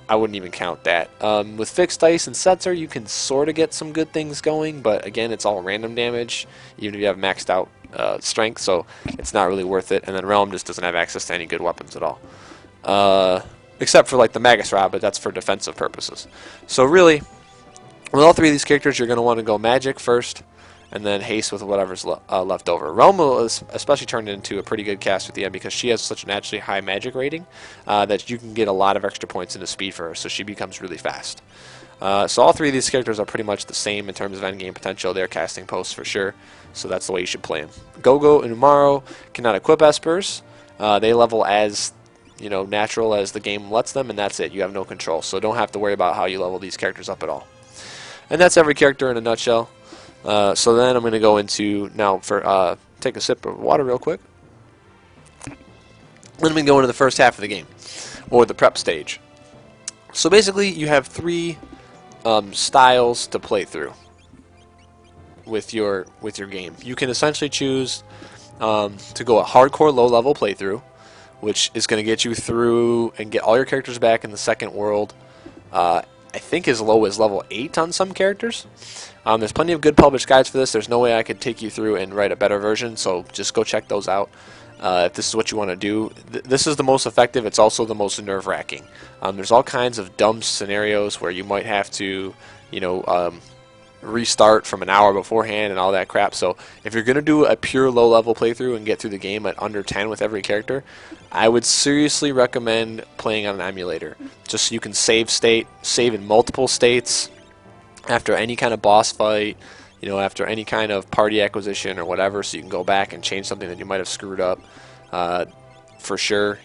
I wouldn't even count that. With Fixed Ice and Setzer, you can sort of get some good things going, but again, it's all random damage, even if you have maxed out strength, so it's not really worth it. And then Realm just doesn't have access to any good weapons at all, except for like the Magus Rod, but that's for defensive purposes. So really, with all three of these characters, you're going to want to go Magic first, and then Haste with whatever's left over. Realm will especially turn into a pretty good cast at the end because she has such a naturally high Magic rating that you can get a lot of extra points into speed for her, so she becomes really fast. So all three of these characters are pretty much the same in terms of endgame potential. They're casting posts for sure, so that's the way you should play them. Gogo and Umaro cannot equip Espers. They level as natural as the game lets them, and that's it. You have no control, so don't have to worry about how you level these characters up at all. And that's every character in a nutshell. So then I'm going to go into now for take a sip of water real quick. Then I'm going to go into the first half of the game, or the prep stage. So basically, you have 3 styles to play through with your game. You can essentially choose to go a hardcore low-level playthrough, which is going to get you through and get all your characters back in the second world. I think as low as level 8 on some characters. There's plenty of good published guides for this. There's no way I could take you through and write a better version, so just go check those out if this is what you want to do. This is the most effective. It's also the most nerve-wracking. There's all kinds of dumb scenarios where you might have to, restart from an hour beforehand and all that crap. So if you're going to do a pure low-level playthrough and get through the game at under 10 with every character, I would seriously recommend playing on an emulator. Just so you can save in multiple states after any kind of boss fight, after any kind of party acquisition or whatever, so you can go back and change something that you might have screwed up for sure.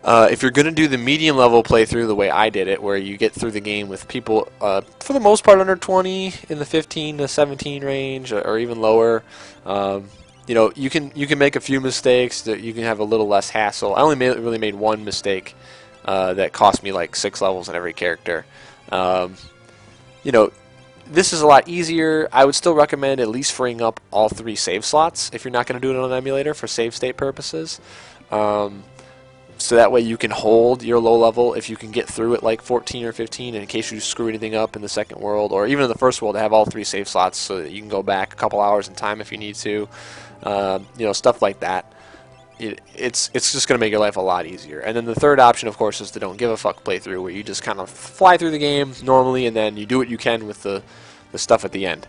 If you're going to do the medium level playthrough the way I did it, where you get through the game with people for the most part under 20, in the 15 to 17 range, or even lower, you can make a few mistakes that you can have a little less hassle. I only really made one mistake that cost me like 6 levels in every character. This is a lot easier. I would still recommend at least freeing up all 3 save slots if you're not going to do it on an emulator for save state purposes. So that way you can hold your low level if you can get through it like 14 or 15 in case you screw anything up in the second world, or even in the first world, to have all 3 save slots so that you can go back a couple hours in time if you need to. Stuff like that. It's just going to make your life a lot easier. And then the third option, of course, is the don't give a fuck playthrough, where you just kind of fly through the game normally and then you do what you can with the stuff at the end.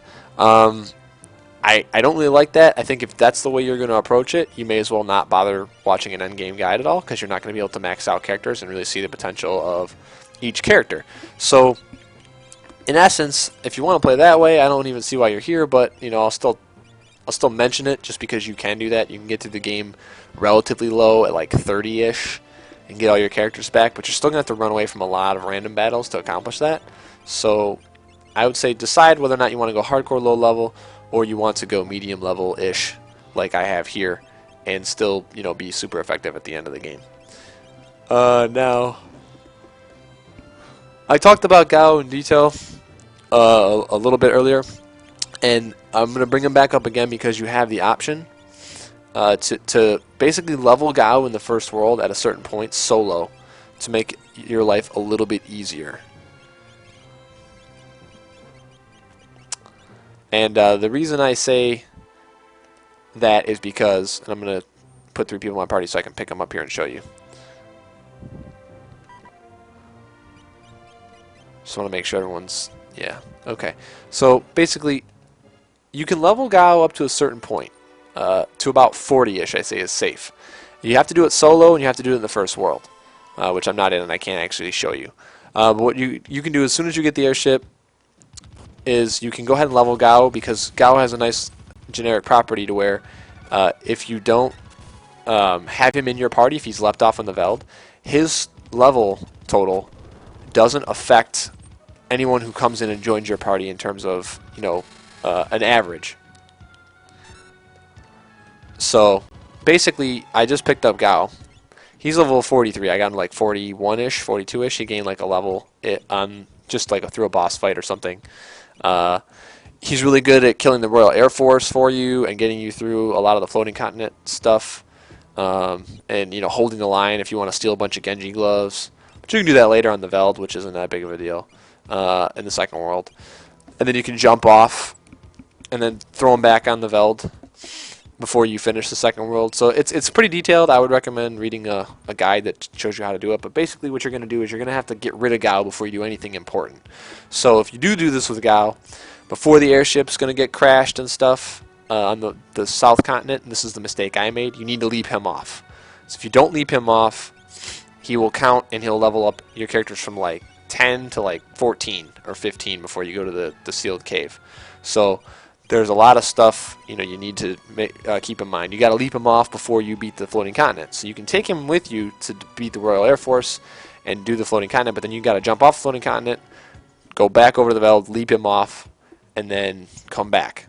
I don't really like that. I think if that's the way you're going to approach it, you may as well not bother watching an endgame guide at all, because you're not going to be able to max out characters and really see the potential of each character. So, in essence, if you want to play that way, I don't even see why you're here, but I'll still mention it just because you can do that. You can get through the game relatively low at like 30-ish and get all your characters back, but you're still going to have to run away from a lot of random battles to accomplish that. So, I would say decide whether or not you want to go hardcore low level, or you want to go medium level-ish, like I have here, and still, be super effective at the end of the game. Now, I talked about Gao in detail a little bit earlier, and I'm going to bring him back up again because you have the option to basically level Gao in the first world at a certain point solo to make your life a little bit easier. And the reason I say that is because, and I'm going to put 3 people in my party so I can pick them up here and show you. Just want to make sure everyone's, yeah, okay. So basically, you can level Gao up to a certain point, to about 40-ish, I say is safe. You have to do it solo, and you have to do it in the first world, which I'm not in and I can't actually show you. But what you can do as soon as you get the airship, is you can go ahead and level Gao, because Gao has a nice generic property to where if you don't have him in your party, if he's left off on the Veld, his level total doesn't affect anyone who comes in and joins your party in terms of, an average. So basically, I just picked up Gao. He's level 43. I got him like 41-ish, 42-ish. He gained like a level on just like through a boss fight or something. He's really good at killing the Royal Air Force for you and getting you through a lot of the floating continent stuff. And holding the line if you want to steal a bunch of Genji gloves. But you can do that later on the Veld, which isn't that big of a deal in the second world. And then you can jump off and then throw them back on the Veld before you finish the second world. So it's pretty detailed. I would recommend reading a guide that shows you how to do it. But basically what you're going to do is you're going to have to get rid of Gao before you do anything important. So if you do this with Gao, before the airship's going to get crashed and stuff on the South Continent, and this is the mistake I made, you need to leap him off. So if you don't leap him off, he will count and he'll level up your characters from like 10 to like 14 or 15 before you go to the sealed cave. So there's a lot of stuff you need to keep in mind. You got to leap him off before you beat the floating continent. So you can take him with you to beat the Royal Air Force and do the floating continent, but then you got to jump off the floating continent, go back over to the Veld, leap him off, and then come back.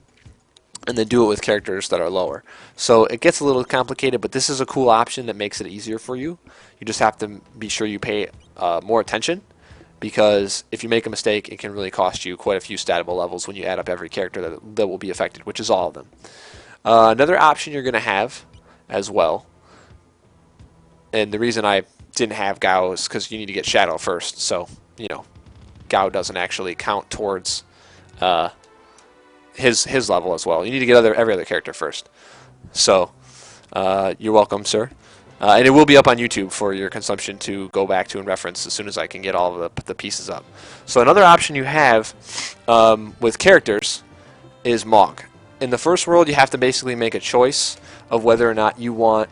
And then do it with characters that are lower. So it gets a little complicated, but this is a cool option that makes it easier for you. You just have to be sure you pay more attention, because if you make a mistake, it can really cost you quite a few statable levels when you add up every character that will be affected, which is all of them. Another option you're going to have as well, and the reason I didn't have Gao is because you need to get Shadow first, so Gao doesn't actually count towards his level as well. You need to get every other character first. So you're welcome, sir. And it will be up on YouTube for your consumption to go back to and reference as soon as I can get all of the pieces up. So another option you have with characters is Mog. In the first world, you have to basically make a choice of whether or not you want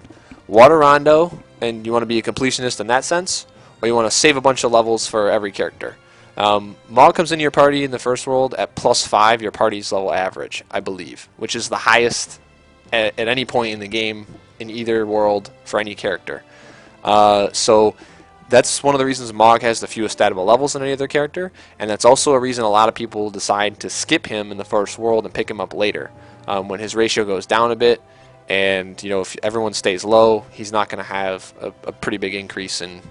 Water Rondo and you want to be a completionist in that sense, or you want to save a bunch of levels for every character. Mog comes into your party in the first world at +5, your party's level average, I believe, which is the highest at any point in the game in either world for any character. So that's one of the reasons Mog has the fewest statable levels than any other character, and that's also a reason a lot of people decide to skip him in the first world and pick him up later. When his ratio goes down a bit, and if everyone stays low, he's not going to have a pretty big increase in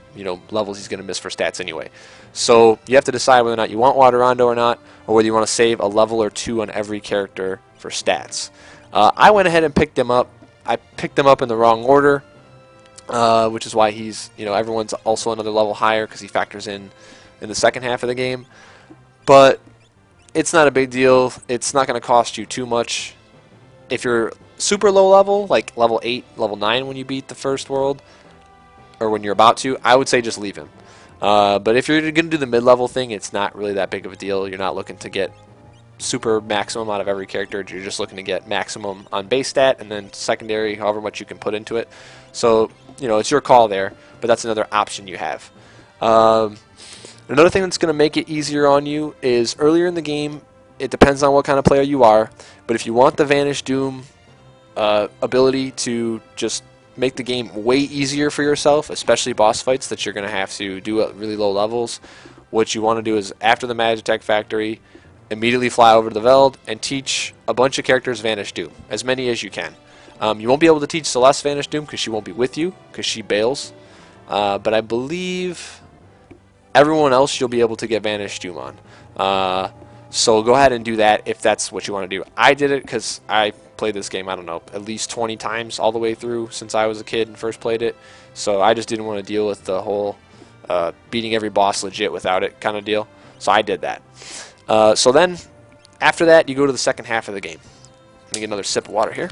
levels he's going to miss for stats anyway. So you have to decide whether or not you want Water Rondo or not, or whether you want to save a level or two on every character for stats. I went ahead and picked him up. I picked him up in the wrong order, which is why he's everyone's also another level higher because he factors in the second half of the game. But it's not a big deal. It's not going to cost you too much. If you're super low level, like level 8, level 9 when you beat the first world, or when you're about to, I would say just leave him. But if you're going to do the mid-level thing, it's not really that big of a deal. You're not looking to get super maximum out of every character. You're just looking to get maximum on base stat and then secondary, however much you can put into it. So, it's your call there, but that's another option you have. Another thing that's going to make it easier on you is earlier in the game, it depends on what kind of player you are, but if you want the Vanish Doom ability to just make the game way easier for yourself, especially boss fights that you're going to have to do at really low levels, what you want to do is after the Magitech Factory, immediately fly over to the Veld and teach a bunch of characters Vanish Doom, as many as you can. You won't be able to teach Celeste Vanish Doom because she won't be with you, because she bails. But I believe everyone else you'll be able to get Vanish Doom on. So go ahead and do that if that's what you want to do. I did it because I played this game, I don't know, at least 20 times all the way through since I was a kid and first played it. So I just didn't want to deal with the whole beating every boss legit without it kind of deal. So I did that. So then, after that, you go to the second half of the game. Let me get another sip of water here.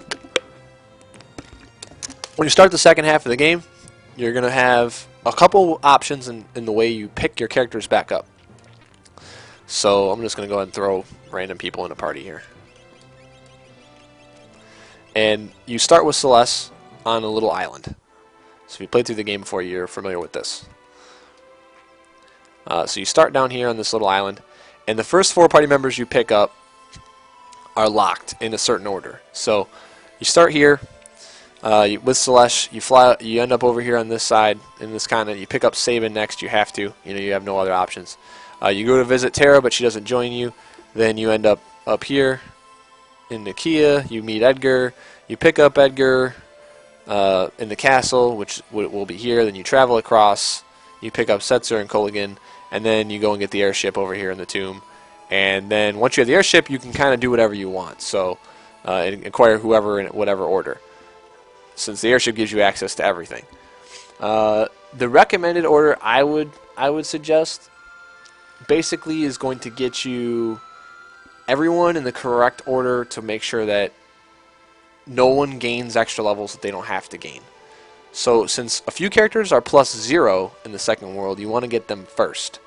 When you start the second half of the game, you're going to have a couple options in the way you pick your characters back up. So I'm just going to go ahead and throw random people in a party here. And you start with Celeste on a little island. So if you played through the game before, you're familiar with this. So you start down here on this little island, And the first 4 party members you pick up are locked in a certain order. So you start here with Celeste. You end up over here on this side in this kind of. You pick up Sabin next. You have to. You have no other options. You go to visit Terra, but she doesn't join you. Then you end up here in Nakia. You meet Edgar. You pick up Edgar in the castle, which will be here. Then you travel across. You pick up Setzer and Kolaghan, and then you go and get the airship over here in the tomb. And then once you have the airship, you can kind of do whatever you want. So acquire whoever in whatever order, since the airship gives you access to everything. The recommended order I would suggest basically is going to get you everyone in the correct order to make sure that no one gains extra levels that they don't have to gain. So since a few characters are +0 in the second world, you want to get them first.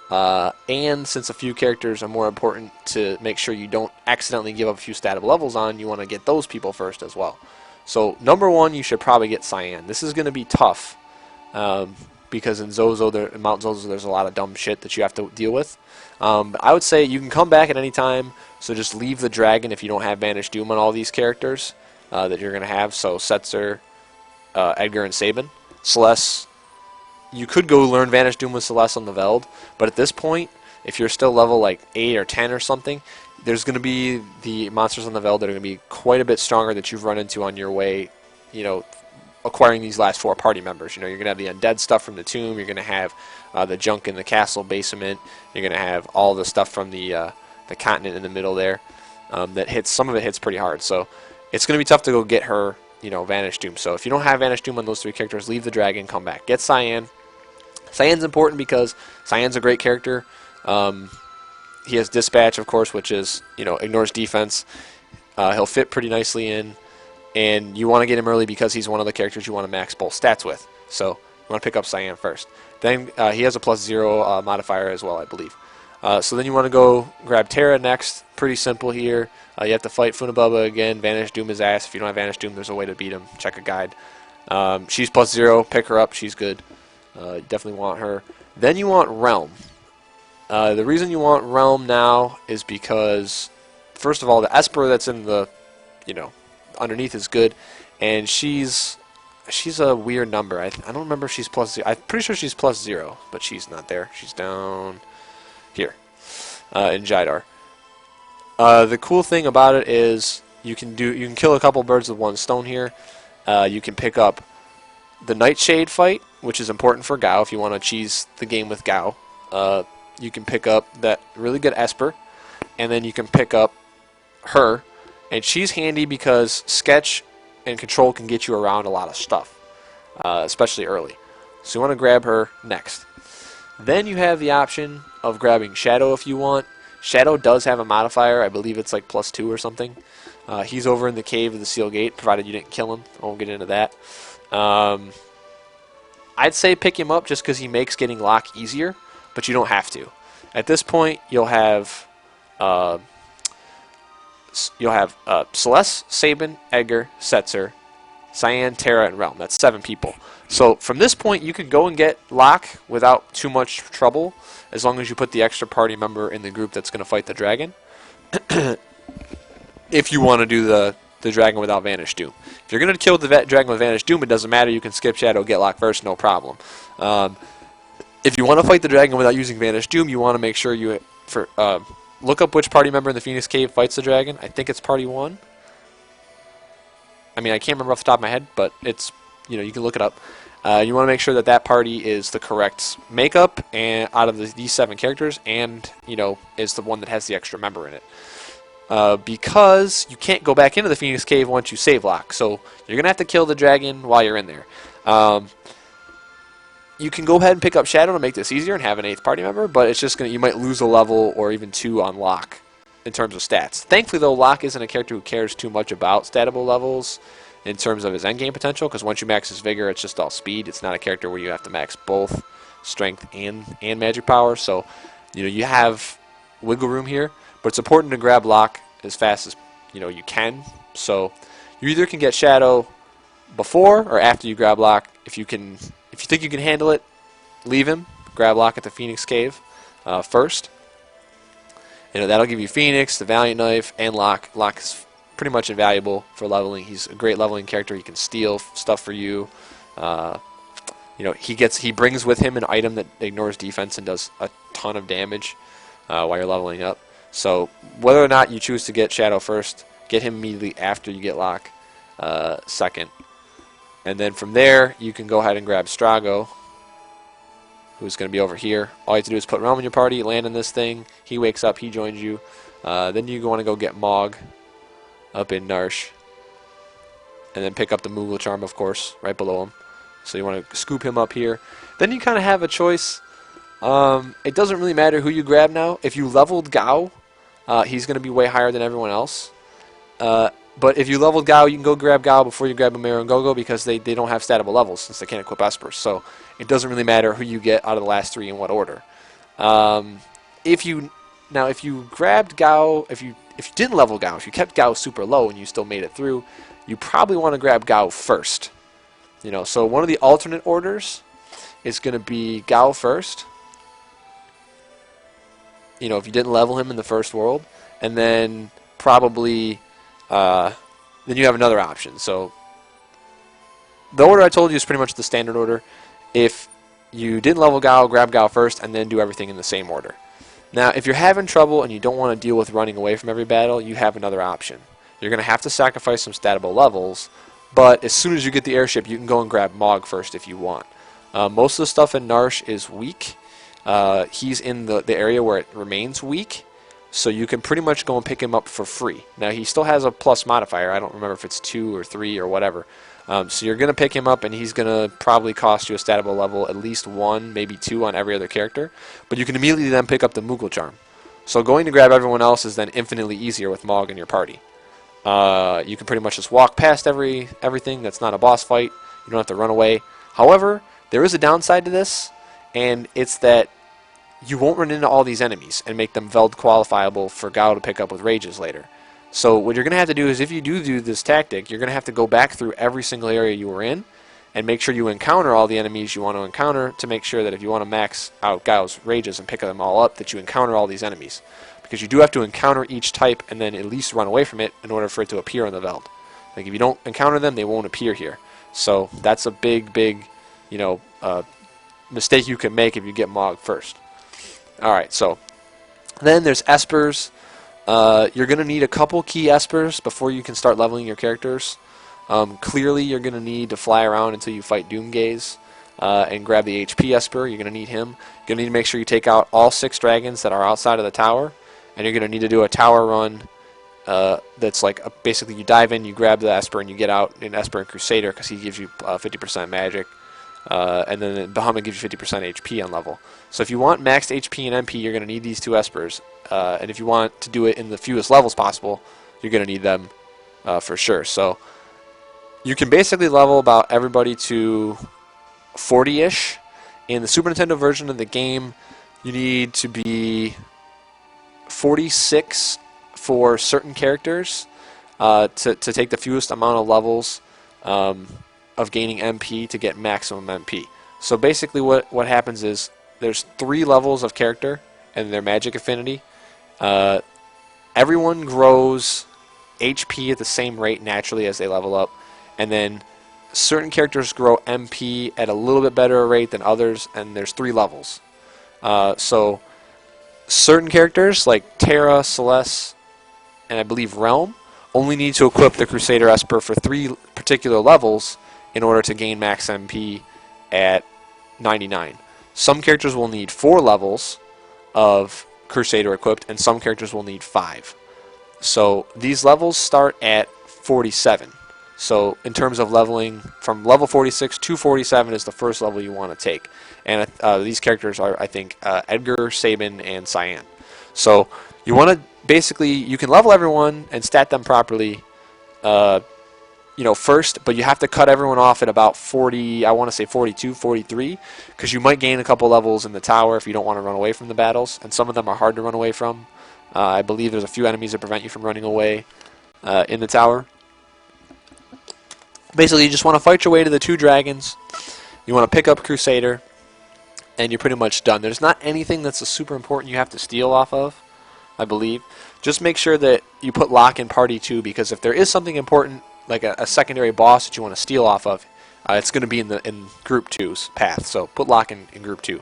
And since a few characters are more important to make sure you don't accidentally give up a few statable levels on, you want to get those people first as well. So number 1, you should probably get Cyan. This is going to be tough because in Mount Zozo there's a lot of dumb shit that you have to deal with. But I would say you can come back at any time, so just leave the dragon if you don't have Vanish Doom on all these characters that you're going to have. So Setzer, Edgar, and Sabin. Celeste, you could go learn Vanish Doom with Celeste on the Veld, but at this point, if you're still level like 8 or 10 or something, there's going to be the monsters on the Veld that are going to be quite a bit stronger that you've run into on your way, acquiring these last 4 party members. You're going to have the undead stuff from the tomb, you're going to have the junk in the castle basement, you're going to have all the stuff from the continent in the middle there that hits, some of it hits pretty hard. So it's going to be tough to go get her, Vanish Doom. So if you don't have Vanish Doom on those 3 characters, leave the dragon, come back. Get Cyan. Cyan's important because Cyan's a great character. He has Dispatch, of course, which is, ignores defense. He'll fit pretty nicely in, and you want to get him early because he's one of the characters you want to max both stats with. So you want to pick up Cyan first. Then he has a +0 modifier as well, I believe. So then you want to go grab Terra next. Pretty simple here. You have to fight Funabubba again. Vanish Doom his ass. If you don't have Vanish Doom, there's a way to beat him. Check a guide. She's +0. Pick her up. She's good. Definitely want her. Then you want Realm. The reason you want Realm now is because, first of all, the Esper that's in the, underneath is good, and she's a weird number. I don't remember if she's +0. I'm pretty sure she's +0, but she's not there. She's down here in Jidar. The cool thing about it is you can kill a couple birds with one stone here. You can pick up the Nightshade fight, which is important for Gao if you want to cheese the game with Gao. You can pick up that really good Esper, and then you can pick up her, and she's handy because Sketch and Control can get you around a lot of stuff, especially early. So you want to grab her next. Then you have the option of grabbing Shadow if you want. Shadow does have a modifier. I believe it's like +2 or something. He's over in the cave of the Seal Gate, provided you didn't kill him. I won't get into that. I'd say pick him up just because he makes getting lock easier, but you don't have to. At this point, you'll have Celeste, Sabin, Edgar, Setzer, Cyan, Terra, and Realm. That's 7 people. So from this point, you can go and get lock without too much trouble, as long as you put the extra party member in the group that's going to fight the dragon. If you want to do the dragon without Vanish Doom. If you're going to kill the dragon with Vanish Doom, it doesn't matter. You can skip Shadow, get lock first, no problem. If you want to fight the dragon without using Vanish Doom, you want to make sure you look up which party member in the Phoenix Cave fights the dragon. I think it's party 1. I mean, I can't remember off the top of my head, but it's, you can look it up. You want to make sure that party is the correct makeup and out of these 7 characters, and is the one that has the extra member in it. Because you can't go back into the Phoenix Cave once you save lock, so you're gonna have to kill the dragon while you're in there. You can go ahead and pick up Shadow to make this easier and have an 8th party member, but it's just you might lose a level or even 2 on Locke in terms of stats. Thankfully, though, Locke isn't a character who cares too much about statable levels in terms of his endgame potential, because once you max his Vigor, it's just all speed. It's not a character where you have to max both strength and magic power, so you have wiggle room here, but it's important to grab Locke as fast as you can. So you either can get Shadow before or after you grab Locke. If you think you can handle it, leave him. Grab Locke at the Phoenix Cave first. that'll give you Phoenix, the Valiant Knife, and Locke. Locke is pretty much invaluable for leveling. He's a great leveling character. He can steal stuff for you. He brings with him an item that ignores defense and does a ton of damage while you're leveling up. So whether or not you choose to get Shadow first, get him immediately after you get Locke second. And then from there, you can go ahead and grab Strago, who's going to be over here. All you have to do is put Realm in your party, land in this thing. He wakes up, he joins you. Then you want to go get Mog up in Narshe. And then pick up the Moogle Charm, of course, right below him. So you want to scoop him up here. Then you kind of have a choice. It doesn't really matter who you grab now. If you leveled Gao, he's going to be way higher than everyone else. But if you leveled Gao, you can go grab Gao before you grab Amaro and Gogo because they don't have statable levels since they can't equip Espers. So it doesn't really matter who you get out of the last three in what order. If you grabbed Gao, if you didn't level Gao, if you kept Gao super low and you still made it through, you probably want to grab Gao first. So one of the alternate orders is going to be Gao first. If you didn't level him in the first world, and then probably then you have another option. So the order I told you is pretty much the standard order. If you didn't level Gao, grab Gao first, and then do everything in the same order. Now, if you're having trouble and you don't want to deal with running away from every battle, you have another option. You're going to have to sacrifice some statable levels, but as soon as you get the airship, you can go and grab Mog first if you want. Most of the stuff in Narshe is weak. He's in the area where it remains weak, so you can pretty much go and pick him up for free. Now, he still has a plus modifier. I don't remember if it's 2 or 3 or whatever. So you're going to pick him up, and he's going to probably cost you a statable level, at least 1, maybe 2 on every other character. But you can immediately then pick up the Moogle Charm. So going to grab everyone else is then infinitely easier with Mog in your party. You can pretty much just walk past everything. That's not a boss fight. You don't have to run away. However, there is a downside to this, and it's that you won't run into all these enemies and make them Veld qualifiable for Gao to pick up with Rages later. So what you're going to have to do is, if you do this tactic, you're going to have to go back through every single area you were in and make sure you encounter all the enemies you want to encounter to make sure that if you want to max out Gao's Rages and pick them all up, that you encounter all these enemies. Because you do have to encounter each type and then at least run away from it in order for it to appear on the Veld. Like, if you don't encounter them, they won't appear here. So that's a big, mistake you can make if you get Mog first. Alright, so then there's Espers. You're going to need a couple key Espers before you can start leveling your characters. Clearly, you're going to need to fly around until you fight Doomgaze and grab the HP Esper. You're going to need him. You're going to need to make sure you take out all 6 dragons that are outside of the tower. And you're going to need to do a tower run that's like basically you dive in, you grab the Esper, and you get out in Esper and Crusader because he gives you 50% magic. And then Bahamut gives you 50% HP on level. So if you want maxed HP and MP, you're going to need these 2 Espers. And if you want to do it in the fewest levels possible, you're going to need them for sure. So you can basically level about everybody to 40-ish. In the Super Nintendo version of the game, you need to be 46 for certain characters to take the fewest amount of levels of gaining MP to get maximum MP. So basically what happens is there's 3 levels of character and their magic affinity. Everyone grows HP at the same rate naturally as they level up, and then certain characters grow MP at a little bit better rate than others, and there's 3 levels. So certain characters like Terra, Celeste, and I believe Realm only need to equip the Crusader Esper for 3 particular levels in order to gain max MP at 99. Some characters will need 4 levels of Crusader equipped, and some characters will need 5. So these levels start at 47. So in terms of leveling, from level 46 to 47 is the first level you want to take. And these characters are, I think, Edgar, Sabin, and Cyan. So you want to basically, you can level everyone and stat them properly first, but you have to cut everyone off at about 40, I want to say 42, 43, because you might gain a couple levels in the tower if you don't want to run away from the battles, and some of them are hard to run away from. I believe there's a few enemies that prevent you from running away in the tower. Basically, you just want to fight your way to the 2 dragons, you want to pick up Crusader, and you're pretty much done. There's not anything that's super important you have to steal off of. I believe. Just make sure that you put lock in party 2, because if there is something important, like a secondary boss that you want to steal off of, it's going to be in group 2's path. So put lock in group 2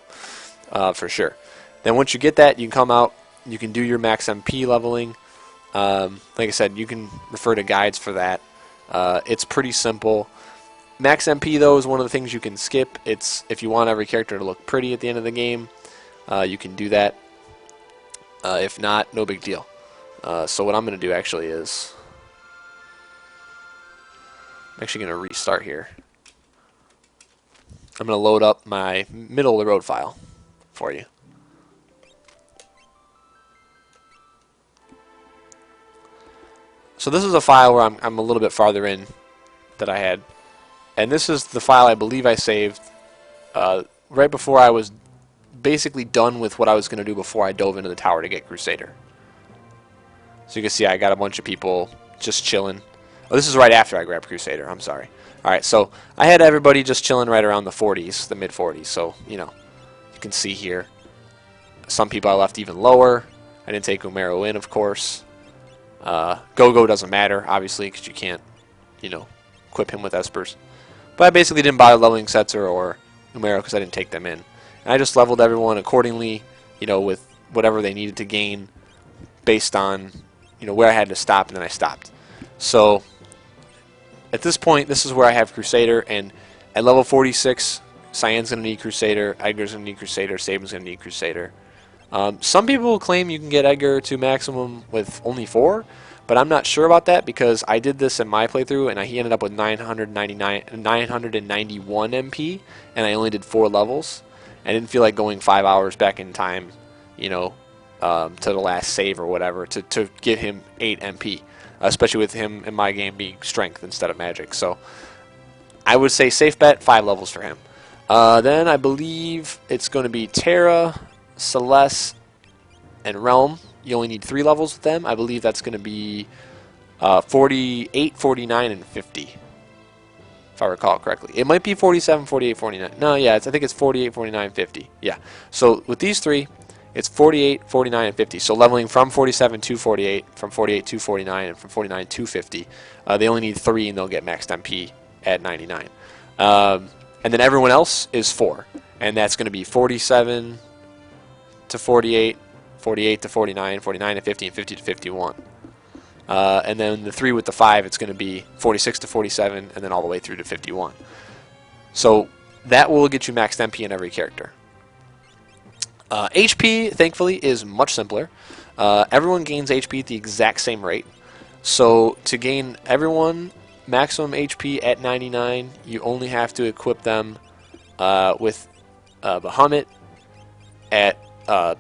for sure. Then once you get that, you can come out, you can do your max MP leveling. Like I said, you can refer to guides for that. It's pretty simple. Max MP, though, is one of the things you can skip. It's if you want every character to look pretty at the end of the game, you can do that. If not, no big deal. So what I'm going to do actually is I'm actually going to restart here. I'm going to load up my middle of the road file for you. So this is a file where I'm a little bit farther in that I had. And this is the file I believe I saved right before I was basically done with what I was going to do before I dove into the tower to get Crusader. So you can see I got a bunch of people just chilling. Oh, this is right after I grabbed Crusader. I'm sorry. Alright, so I had everybody just chilling right around the 40s, the mid 40s. So, you know, you can see here. Some people I left even lower. I didn't take Umero in, of course. Go-Go doesn't matter, obviously, because you can't, you know, equip him with Espers. But I basically didn't bother leveling Setzer or Umero because I didn't take them in. And I just leveled everyone accordingly, you know, with whatever they needed to gain based on, you know, where I had to stop, and then I stopped. So at this point, this is where I have Crusader, and at level 46, Cyan's going to need Crusader, Edgar's going to need Crusader, Saban's going to need Crusader. Some people claim you can get Edgar to maximum with only 4, but I'm not sure about that because I did this in my playthrough and he ended up with 991 MP, and I only did 4 levels. I didn't feel like going 5 hours back in time, you know, to the last save or whatever to give him 8 MP, especially with him in my game being strength instead of magic. So I would say safe bet 5 levels for him. Then I believe it's going to be Terra, Celeste, and Realm. You only need 3 levels with them. I believe that's going to be 48, 49, and 50, if I recall correctly. It might be 47, 48, 49. No, yeah, I think it's 48, 49, 50. Yeah. So with these 3, it's 48, 49, and 50. So leveling from 47 to 48, from 48 to 49, and from 49 to 50. They only need 3, and they'll get maxed MP at 99. And then everyone else is 4, and that's going to be 47 to 48, 48 to 49, 49 to 50, and 50 to 51. And then the 3 with the 5, it's going to be 46 to 47, and then all the way through to 51. So that will get you maxed MP in every character. HP, thankfully, is much simpler. Everyone gains HP at the exact same rate. So to gain everyone maximum HP at 99, you only have to equip them with Bahamut at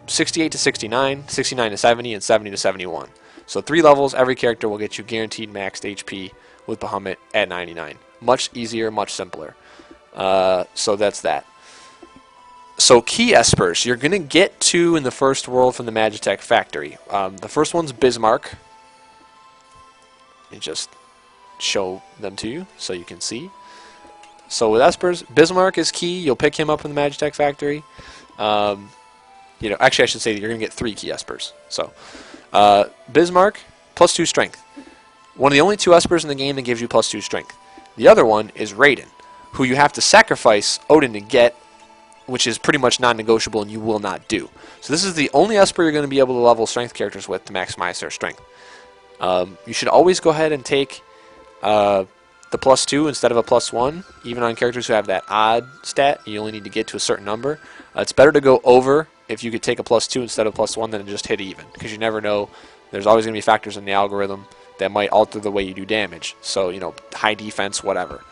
68 to 69, 69 to 70, and 70 to 71. So 3 levels, every character will get you guaranteed maxed HP with Bahamut at 99. Much easier, much simpler. So that's that. So key espers, you're going to get 2 in the first world from the Magitech factory. The first one's Bismarck. Let me just show them to you so you can see. So with espers, Bismarck is key. You'll pick him up in the Magitech factory. You know, actually, I should say that you're going to get 3 key espers. So, Bismarck, plus 2 strength. One of the only 2 espers in the game that gives you plus 2 strength. The other one is Raiden, who you have to sacrifice Odin to get, which is pretty much non-negotiable and you will not do. So this is the only esper you're going to be able to level strength characters with to maximize their strength. You should always go ahead and take the plus 2 instead of a plus 1, even on characters who have that odd stat. You only need to get to a certain number. It's better to go over if you could take a plus 2 instead of plus 1 than just hit even, because you never know. There's always going to be factors in the algorithm that might alter the way you do damage. So, you know, high defense, whatever.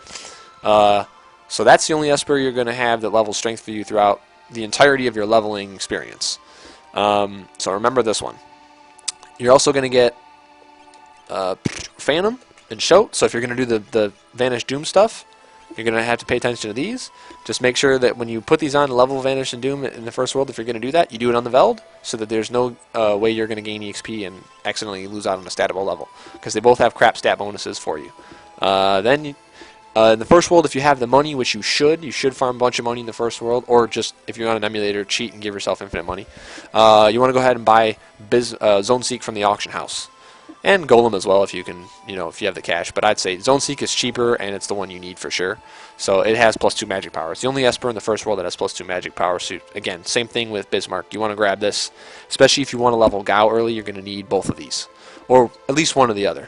So that's the only esper you're going to have that levels strength for you throughout the entirety of your leveling experience. So remember this one. You're also going to get Phantom and Shoat. So if you're going to do the Vanish Doom stuff, you're going to have to pay attention to these. Just make sure that when you put these on, level Vanish and Doom in the first world, if you're going to do that, you do it on the Veld, so that there's no way you're going to gain EXP and accidentally lose out on a statable level, because they both have crap stat bonuses for you. Then In the first world, if you have the money, which you should farm a bunch of money in the first world, or just if you're on an emulator, cheat and give yourself infinite money. You want to go ahead and buy Zone Seek from the auction house, and Golem as well if you can, if you have the cash. But I'd say Zone Seek is cheaper, and it's the one you need for sure. So it has +2 magic power. It's the only Esper in the first world that has +2 magic power. So again, same thing with Bismarck. You want to grab this, especially if you want to level Gao early. You're going to need both of these, or at least one or the other.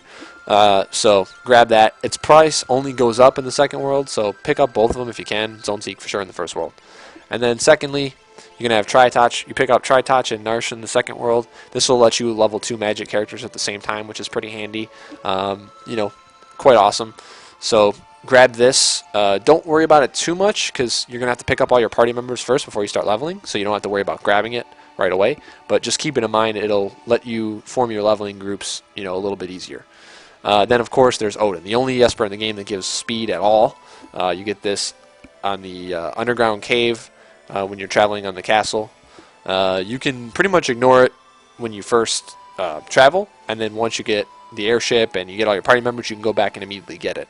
So grab that. Its price only goes up in the second world, so pick up both of them if you can. Zone Seek for sure in the first world. And then secondly, you're going to have Tri-Touch. You pick up Tri-Touch and Narshe in the second world. This will let you level 2 magic characters at the same time, which is pretty handy. Quite awesome. So grab this. Don't worry about it too much, because you're going to have to pick up all your party members first before you start leveling, so you don't have to worry about grabbing it right away. But just keep it in mind, it'll let you form your leveling groups a little bit easier. Then, of course, there's Odin, the only Esper in the game that gives speed at all. You get this on the underground cave when you're traveling on the castle. You can pretty much ignore it when you first travel, and then once you get the airship and you get all your party members, you can go back and immediately get it.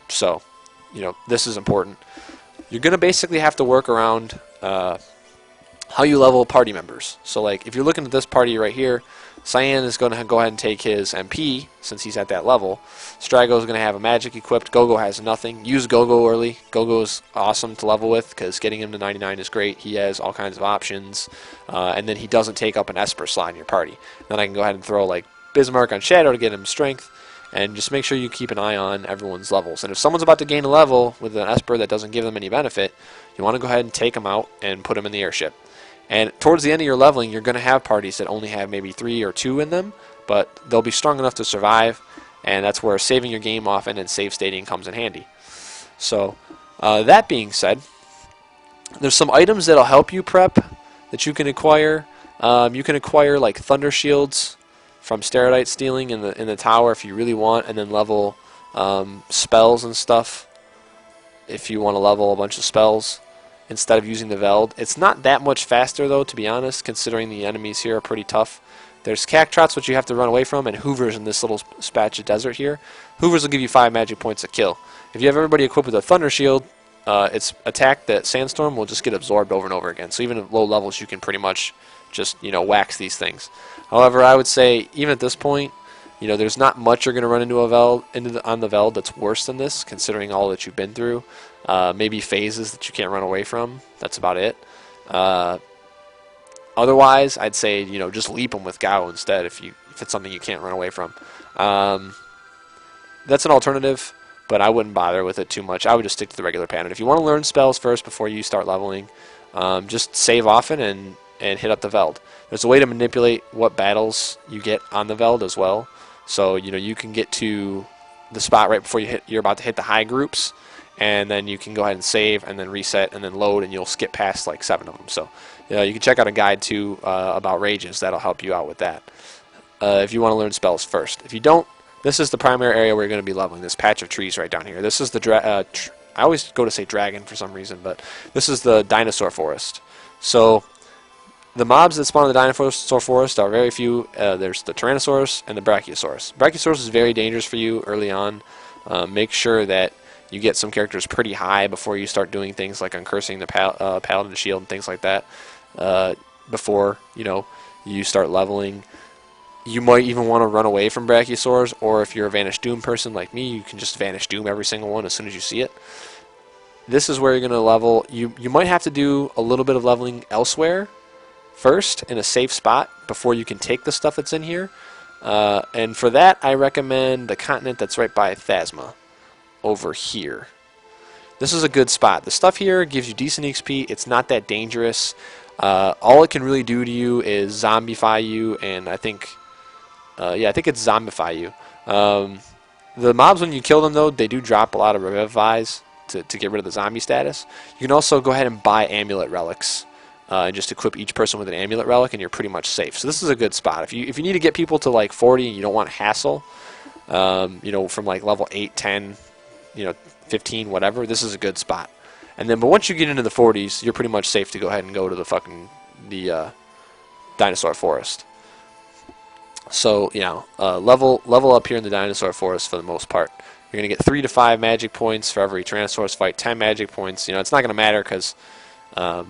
So, this is important. You're going to basically have to work around how you level party members. So, like, if you're looking at this party right here, Cyan is going to go ahead and take his MP, since he's at that level. Strago is going to have a magic equipped. Gogo has nothing. Use Gogo early. Gogo is awesome to level with, because getting him to 99 is great. He has all kinds of options. And then he doesn't take up an Esper slot in your party. Then I can go ahead and throw, like, Bismarck on Shadow to get him strength. And just make sure you keep an eye on everyone's levels. And if someone's about to gain a level with an Esper that doesn't give them any benefit, you want to go ahead and take them out and put them in the airship. And towards the end of your leveling, you're going to have parties that only have maybe 3 or 2 in them, but they'll be strong enough to survive, and that's where saving your game often and save stating comes in handy. So, that being said, there's some items that'll help you prep that you can acquire. You can acquire like Thunder Shields from Steridite stealing in the tower if you really want, and then level spells and stuff if you want to level a bunch of spells instead of using the Veld. It's not that much faster, though, to be honest, considering the enemies here are pretty tough. There's Cactrots, which you have to run away from, and Hoovers in this little patch of desert here. Hoovers will give you 5 magic points a kill. If you have everybody equipped with a Thunder Shield, its attack, that Sandstorm, will just get absorbed over and over again. So even at low levels, you can pretty much just, wax these things. However, I would say, even at this point, there's not much you're going to run into on the Veld that's worse than this, considering all that you've been through. Maybe phases that you can't run away from. That's about it. Otherwise, I'd say just leap them with Gao instead if it's something you can't run away from. That's an alternative, but I wouldn't bother with it too much. I would just stick to the regular pattern. If you want to learn spells first before you start leveling, just save often and hit up the Veld. There's a way to manipulate what battles you get on the Veld as well. So you can get to the spot right before you're about to hit the high groups, and then you can go ahead and save and then reset and then load, and you'll skip past like 7 of them. So you can check out a guide too about rages. That'll help you out with that if you want to learn spells first. If you don't, this is the primary area where you're going to be leveling, this patch of trees right down here. This is the I always go to say dragon for some reason, but this is the dinosaur forest. So the mobs that spawn in the dinosaur forest are very few. There's the Tyrannosaurus and the Brachiosaurus. Brachiosaurus is very dangerous for you early on. Make sure that you get some characters pretty high before you start doing things like uncursing the Paladin Shield and things like that. Before you start leveling. You might even want to run away from Brachiosaurs, or if you're a Vanish Doom person like me, you can just Vanish Doom every single one as soon as you see it. This is where you're going to level. You might have to do a little bit of leveling elsewhere first in a safe spot before you can take the stuff that's in here. And for that, I recommend the continent that's right by Phasma over here. This is a good spot. The stuff here gives you decent XP. It's not that dangerous. All it can really do to you is zombify you, and I think it's zombify you. The mobs, when you kill them, though, they do drop a lot of revives to get rid of the zombie status. You can also go ahead and buy amulet relics and just equip each person with an amulet relic, and you're pretty much safe. So this is a good spot. If you need to get people to like 40 and you don't want hassle, from like level 8, 10, 15, whatever, this is a good spot. And then, but once you get into the 40s, you're pretty much safe to go ahead and go to the dinosaur forest. So level up here in the dinosaur forest for the most part. You're going to get 3 to 5 magic points for every Tyrannosaurus fight, 10 magic points. You know, it's not going to matter because you're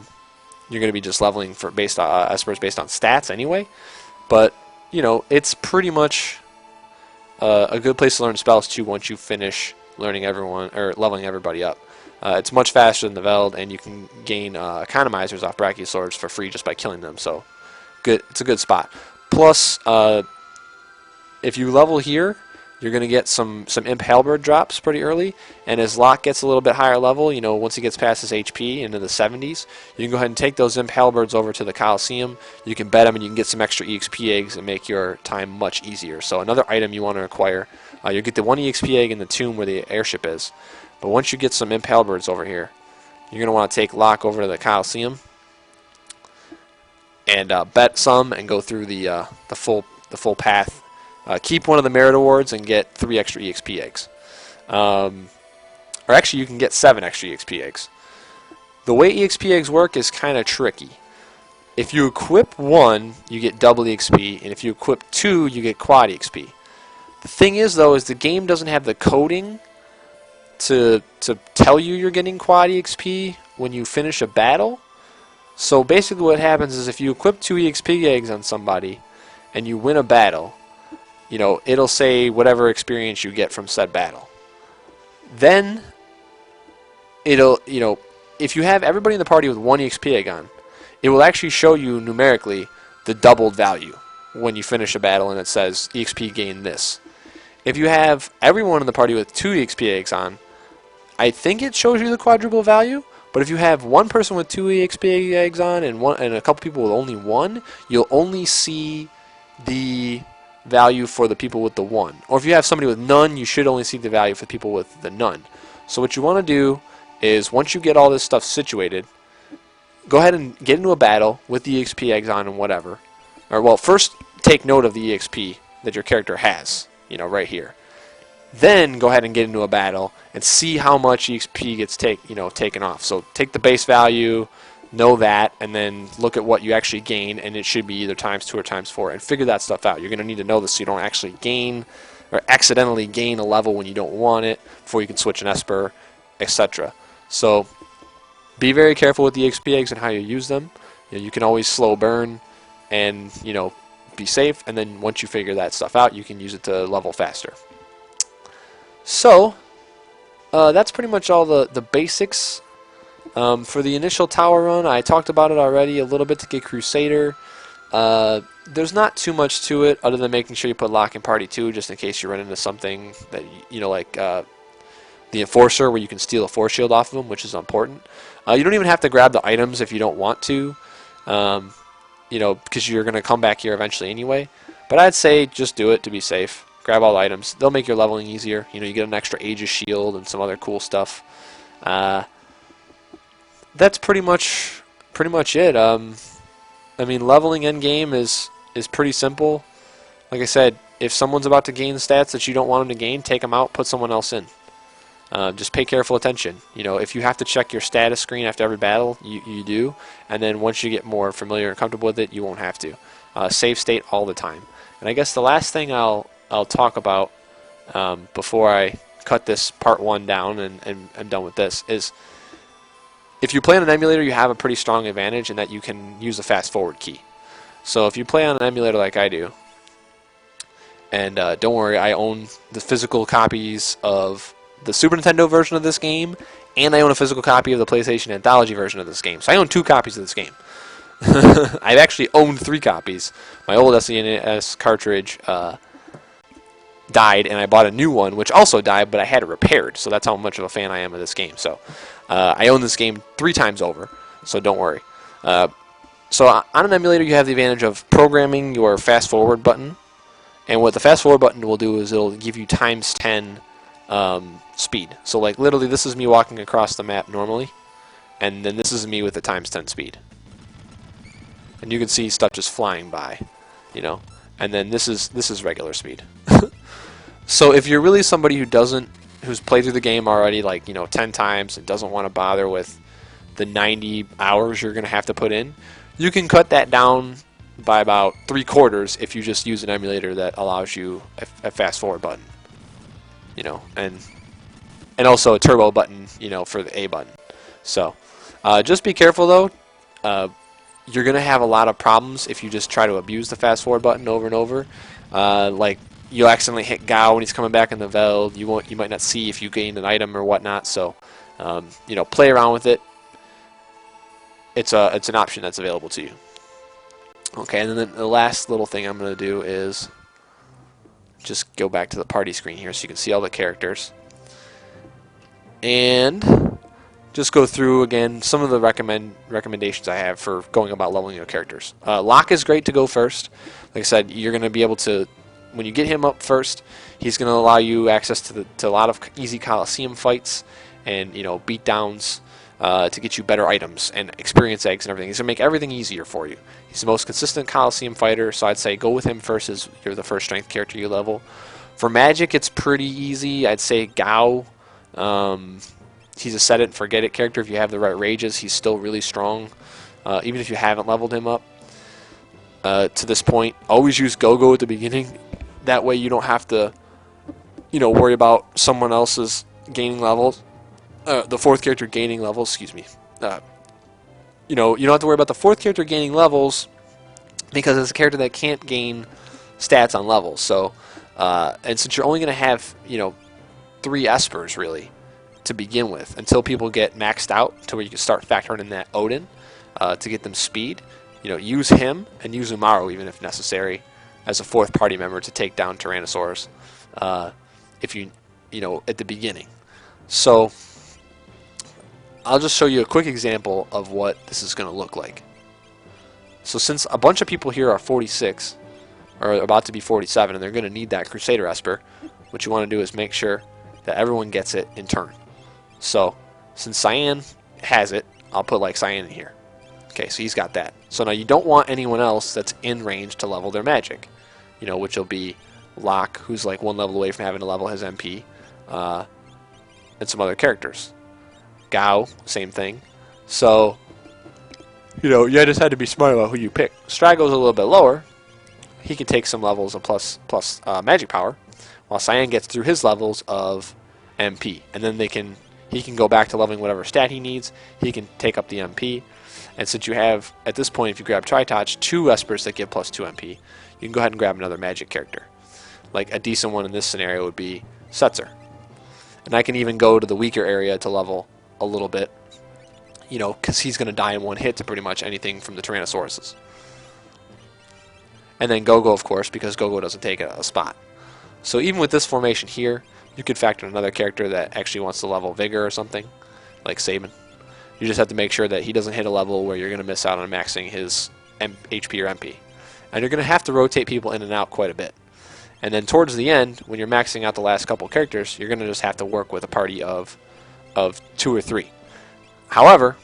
going to be just leveling for based on Espers based on stats anyway. But you know, it's pretty much a good place to learn spells too once you finish learning everyone or leveling everybody up. It's much faster than the Veld, and you can gain economizers off Brachiosaurs for free just by killing them. So, good. It's a good spot. Plus, if you level here, you're going to get some Imp Halberd drops pretty early, and as Locke gets a little bit higher level, you know, once he gets past his HP into the 70s, you can go ahead and take those Imp Halberds over to the Coliseum. You can bet them, and you can get some extra EXP eggs and make your time much easier. So another item you want to acquire, you'll get the 1 EXP egg in the tomb where the airship is. But once you get some Imp Halberds over here, you're going to want to take Locke over to the Coliseum and bet some and go through the full path. Keep one of the merit awards and get 3 extra EXP eggs. Or actually, you can get 7 extra EXP eggs. The way EXP eggs work is kind of tricky. If you equip 1, you get double EXP, and if you equip 2, you get quad EXP. The thing is, though, is the game doesn't have the coding to tell you you're getting quad EXP when you finish a battle. So basically what happens is if you equip 2 EXP eggs on somebody and you win a battle, you know, it'll say whatever experience you get from said battle. Then, it'll, you know, if you have everybody in the party with 1 EXP egg on, it will actually show you numerically the doubled value when you finish a battle and it says EXP gain this. If you have everyone in the party with 2 EXP eggs on, I think it shows you the quadruple value, but if you have one person with 2 EXP eggs on and a couple people with only 1, you'll only see the value for the people with the 1. Or if you have somebody with none, you should only see the value for people with the none. So what you want to do is once you get all this stuff situated, go ahead and get into a battle with the EXP eggs on and whatever. Or well, first take note of the EXP that your character has, you know, right here. Then go ahead and get into a battle and see how much EXP gets taken off. So take the base value, know that, and then look at what you actually gain, and it should be either ×2 or ×4, and figure that stuff out. You're going to need to know this so you don't actually gain or accidentally gain a level when you don't want it before you can switch an Esper, etc. So be very careful with the EXP eggs and how you use them. You know, you can always slow burn and, you know, be safe, and then once you figure that stuff out, you can use it to level faster. So that's pretty much all the basics. For the initial tower run, I talked about it already a little bit to get Crusader. There's not too much to it other than making sure you put Lock in Party 2 just in case you run into something that, you know, like the Enforcer where you can steal a Force Shield off of them, which is important. You don't even have to grab the items if you don't want to, you know, because you're going to come back here eventually anyway. But I'd say just do it to be safe. Grab all the items. They'll make your leveling easier. You know, you get an extra Aegis Shield and some other cool stuff. That's pretty much it. I mean, leveling endgame is pretty simple. Like I said, if someone's about to gain stats that you don't want them to gain, take them out, put someone else in. Just pay careful attention. You know, if you have to check your status screen after every battle, you do. And then once you get more familiar and comfortable with it, you won't have to. Save state all the time. And I guess the last thing I'll talk about before I cut this part 1 down and I'm done with this is if you play on an emulator, you have a pretty strong advantage in that you can use a fast forward key. So if you play on an emulator like I do, and don't worry, I own the physical copies of the Super Nintendo version of this game, and I own a physical copy of the PlayStation Anthology version of this game. So I own 2 copies of this game. I've actually owned 3 copies. My old SNES cartridge died, and I bought a new one, which also died, but I had it repaired. So that's how much of a fan I am of this game. So I own this game 3 times over, so don't worry. So on an emulator, you have the advantage of programming your fast forward button, and what the fast forward button will do is it'll give you ×10 speed. So like literally, this is me walking across the map normally, and then this is me with the ×10 speed. And you can see stuff just flying by, you know. And then this is regular speed. So if you're really somebody who's played through the game already, like, you know, 10 times and doesn't want to bother with the 90 hours you're going to have to put in, you can cut that down by about 3/4 if you just use an emulator that allows you a fast forward button. and also a turbo button, for the A button. So just be careful though. You're gonna have a lot of problems if you just try to abuse the fast forward button over and over. Like you'll accidentally hit Gao when he's coming back in the Veld. You might not see if you gained an item or whatnot. So play around with it. It's an option that's available to you. Okay, and then the last little thing I'm gonna do is just go back to the party screen here so you can see all the characters. And just go through again some of the recommendations I have for going about leveling your characters. Locke is great to go first. Like I said, you're going to be able to, when you get him up first, he's going to allow you access to a lot of easy Coliseum fights and beat downs to get you better items and experience eggs and everything. He's going to make everything easier for you. He's the most consistent Coliseum fighter, so I'd say go with him first as you're the first strength character you level. For magic, it's pretty easy. I'd say Gao. He's a set it and forget it character. If you have the right rages, he's still really strong, even if you haven't leveled him up to this point. Always use Go-Go at the beginning. That way you don't have to, worry about someone else's gaining levels. The fourth character gaining levels, excuse me. You don't have to worry about the fourth character gaining levels because it's a character that can't gain stats on levels. So, and since you're only going to have, 3 Espers really to begin with until people get maxed out to where you can start factoring in that Odin to get them speed. Use him and use Umaru even if necessary as a fourth party member to take down Tyrannosaurus if at the beginning. So I'll just show you a quick example of what this is going to look like. So since a bunch of people here are 46 or about to be 47 and they're going to need that Crusader Esper, what you want to do is make sure that everyone gets it in turn. So since Cyan has it, I'll put like Cyan in here. Okay, so he's got that. So now you don't want anyone else that's in range to level their magic, which will be Locke, who's like 1 level away from having to level his MP, and some other characters. Gao, same thing. So, you just had to be smart about who you pick. Strangle's a little bit lower. He can take some levels of plus magic power, while Cyan gets through his levels of MP, and then he can go back to leveling whatever stat he needs. He can take up the MP, and since you have at this point, if you grab Tritouch, 2 Espers that give plus 2 MP, you can go ahead and grab another magic character. Like a decent one in this scenario would be Setzer, and I can even go to the weaker area to level a little bit, because he's going to die in 1 hit to pretty much anything from the Tyrannosauruses. And then Go-Go, of course, because Go-Go doesn't take a spot. So even with this formation here, you could factor in another character that actually wants to level Vigor or something, like Sabin. You just have to make sure that he doesn't hit a level where you're going to miss out on maxing his HP or MP. And you're going to have to rotate people in and out quite a bit. And then towards the end, when you're maxing out the last couple characters, you're going to just have to work with a party of 2 or 3. However,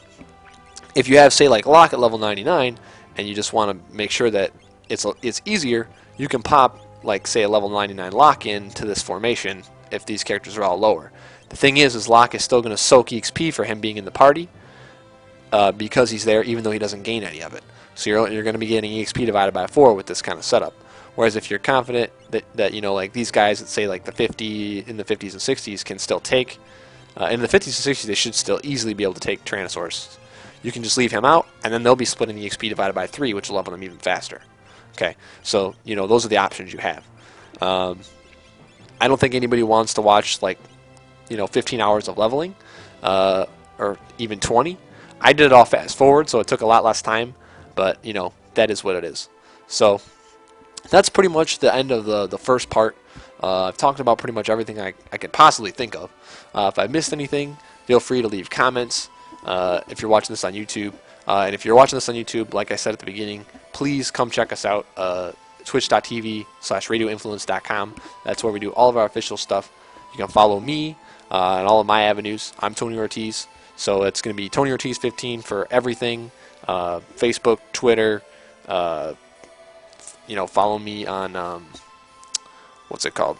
if you have, say, like Locke at level 99, and you just want to make sure that it's easier, you can pop, like, say, a level 99 Locke into this formation if these characters are all lower. The thing is Locke is still going to soak EXP for him being in the party because he's there, even though he doesn't gain any of it. So you're going to be getting EXP divided by 4 with this kind of setup. Whereas if you're confident that like these guys that say like the 50 in the 50s and 60s can still take, in the 50s and 60s they should still easily be able to take Tyrannosaurus. You can just leave him out, and then they'll be splitting the EXP divided by 3, which will level them even faster. Okay, so those are the options you have. I don't think anybody wants to watch like 15 hours of leveling, or even 20. I did it all fast forward, so it took a lot less time, but that is what it is. So that's pretty much the end of the first part. I've talked about pretty much everything I could possibly think of. If I missed anything, feel free to leave comments if you're watching this on YouTube. And if you're watching this on YouTube, like I said at the beginning, please come check us out, twitch.tv/radioinfluence.com. That's where we do all of our official stuff. You can follow me on all of my avenues. I'm Tony Ortiz, so it's going to be Tony Ortiz 15 for everything, Facebook, Twitter, follow me on, what's it called,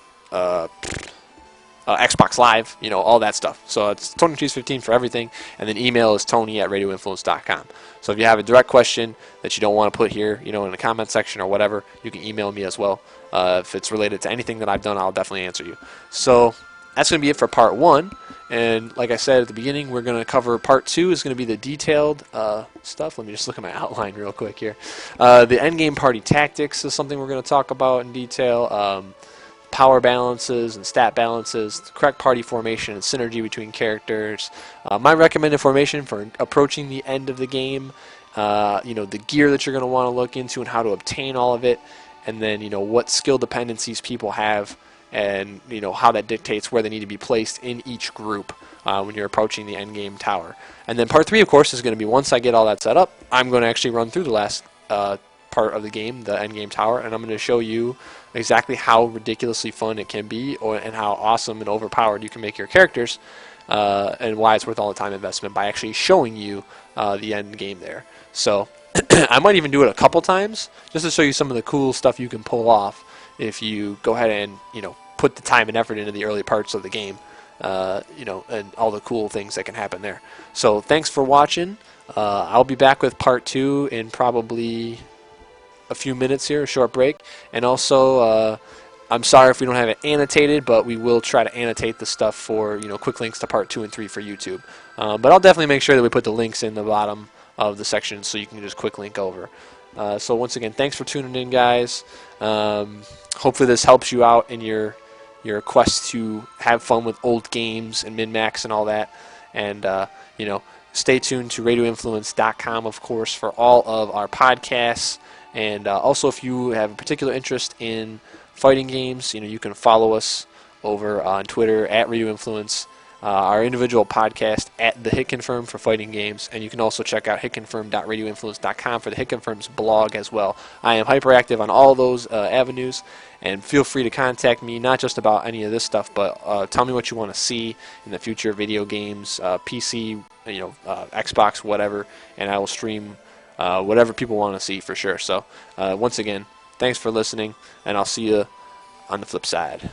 Xbox Live, all that stuff. So it's Tony Ortiz 15 for everything, and then email is tony@radioinfluence.com. So if you have a direct question that you don't want to put here, in the comment section or whatever, you can email me as well. If it's related to anything that I've done, I'll definitely answer you. So that's going to be it for part 1. And like I said at the beginning, we're going to cover part 2 is going to be the detailed stuff. Let me just look at my outline real quick here. The endgame party tactics is something we're going to talk about in detail. Power balances and stat balances, the correct party formation and synergy between characters. My recommended formation for approaching the end of the game. The gear that you're going to want to look into and how to obtain all of it. And then, what skill dependencies people have, and how that dictates where they need to be placed in each group when you're approaching the end game tower. And then part 3, of course, is going to be once I get all that set up, I'm going to actually run through the last part of the game, the end game tower, and I'm going to show you exactly how ridiculously fun it can be, and how awesome and overpowered you can make your characters, and why it's worth all the time investment by actually showing you the end game there. So I might even do it a couple times just to show you some of the cool stuff you can pull off if you go ahead and put the time and effort into the early parts of the game, and all the cool things that can happen there. So thanks for watching. I'll be back with part 2 in probably a few minutes here, a short break. And also, I'm sorry if we don't have it annotated, but we will try to annotate the stuff for quick links to part 2 and 3 for YouTube. But I'll definitely make sure that we put the links in the bottom of the section so you can just quick link over. So once again, thanks for tuning in, guys. Hopefully this helps you out in your quest to have fun with old games and min-max and all that. And stay tuned to radioinfluence.com, of course, for all of our podcasts. And also, if you have a particular interest in fighting games, you can follow us over on Twitter at radioinfluence. Our individual podcast at the Hit Confirm for fighting games, and you can also check out hitconfirm.radioinfluence.com for the Hit Confirm's blog as well. I am hyperactive on all those avenues, and feel free to contact me, not just about any of this stuff, but tell me what you want to see in the future, video games, PC, Xbox, whatever, and I will stream whatever people want to see for sure. So once again, thanks for listening, and I'll see you on the flip side.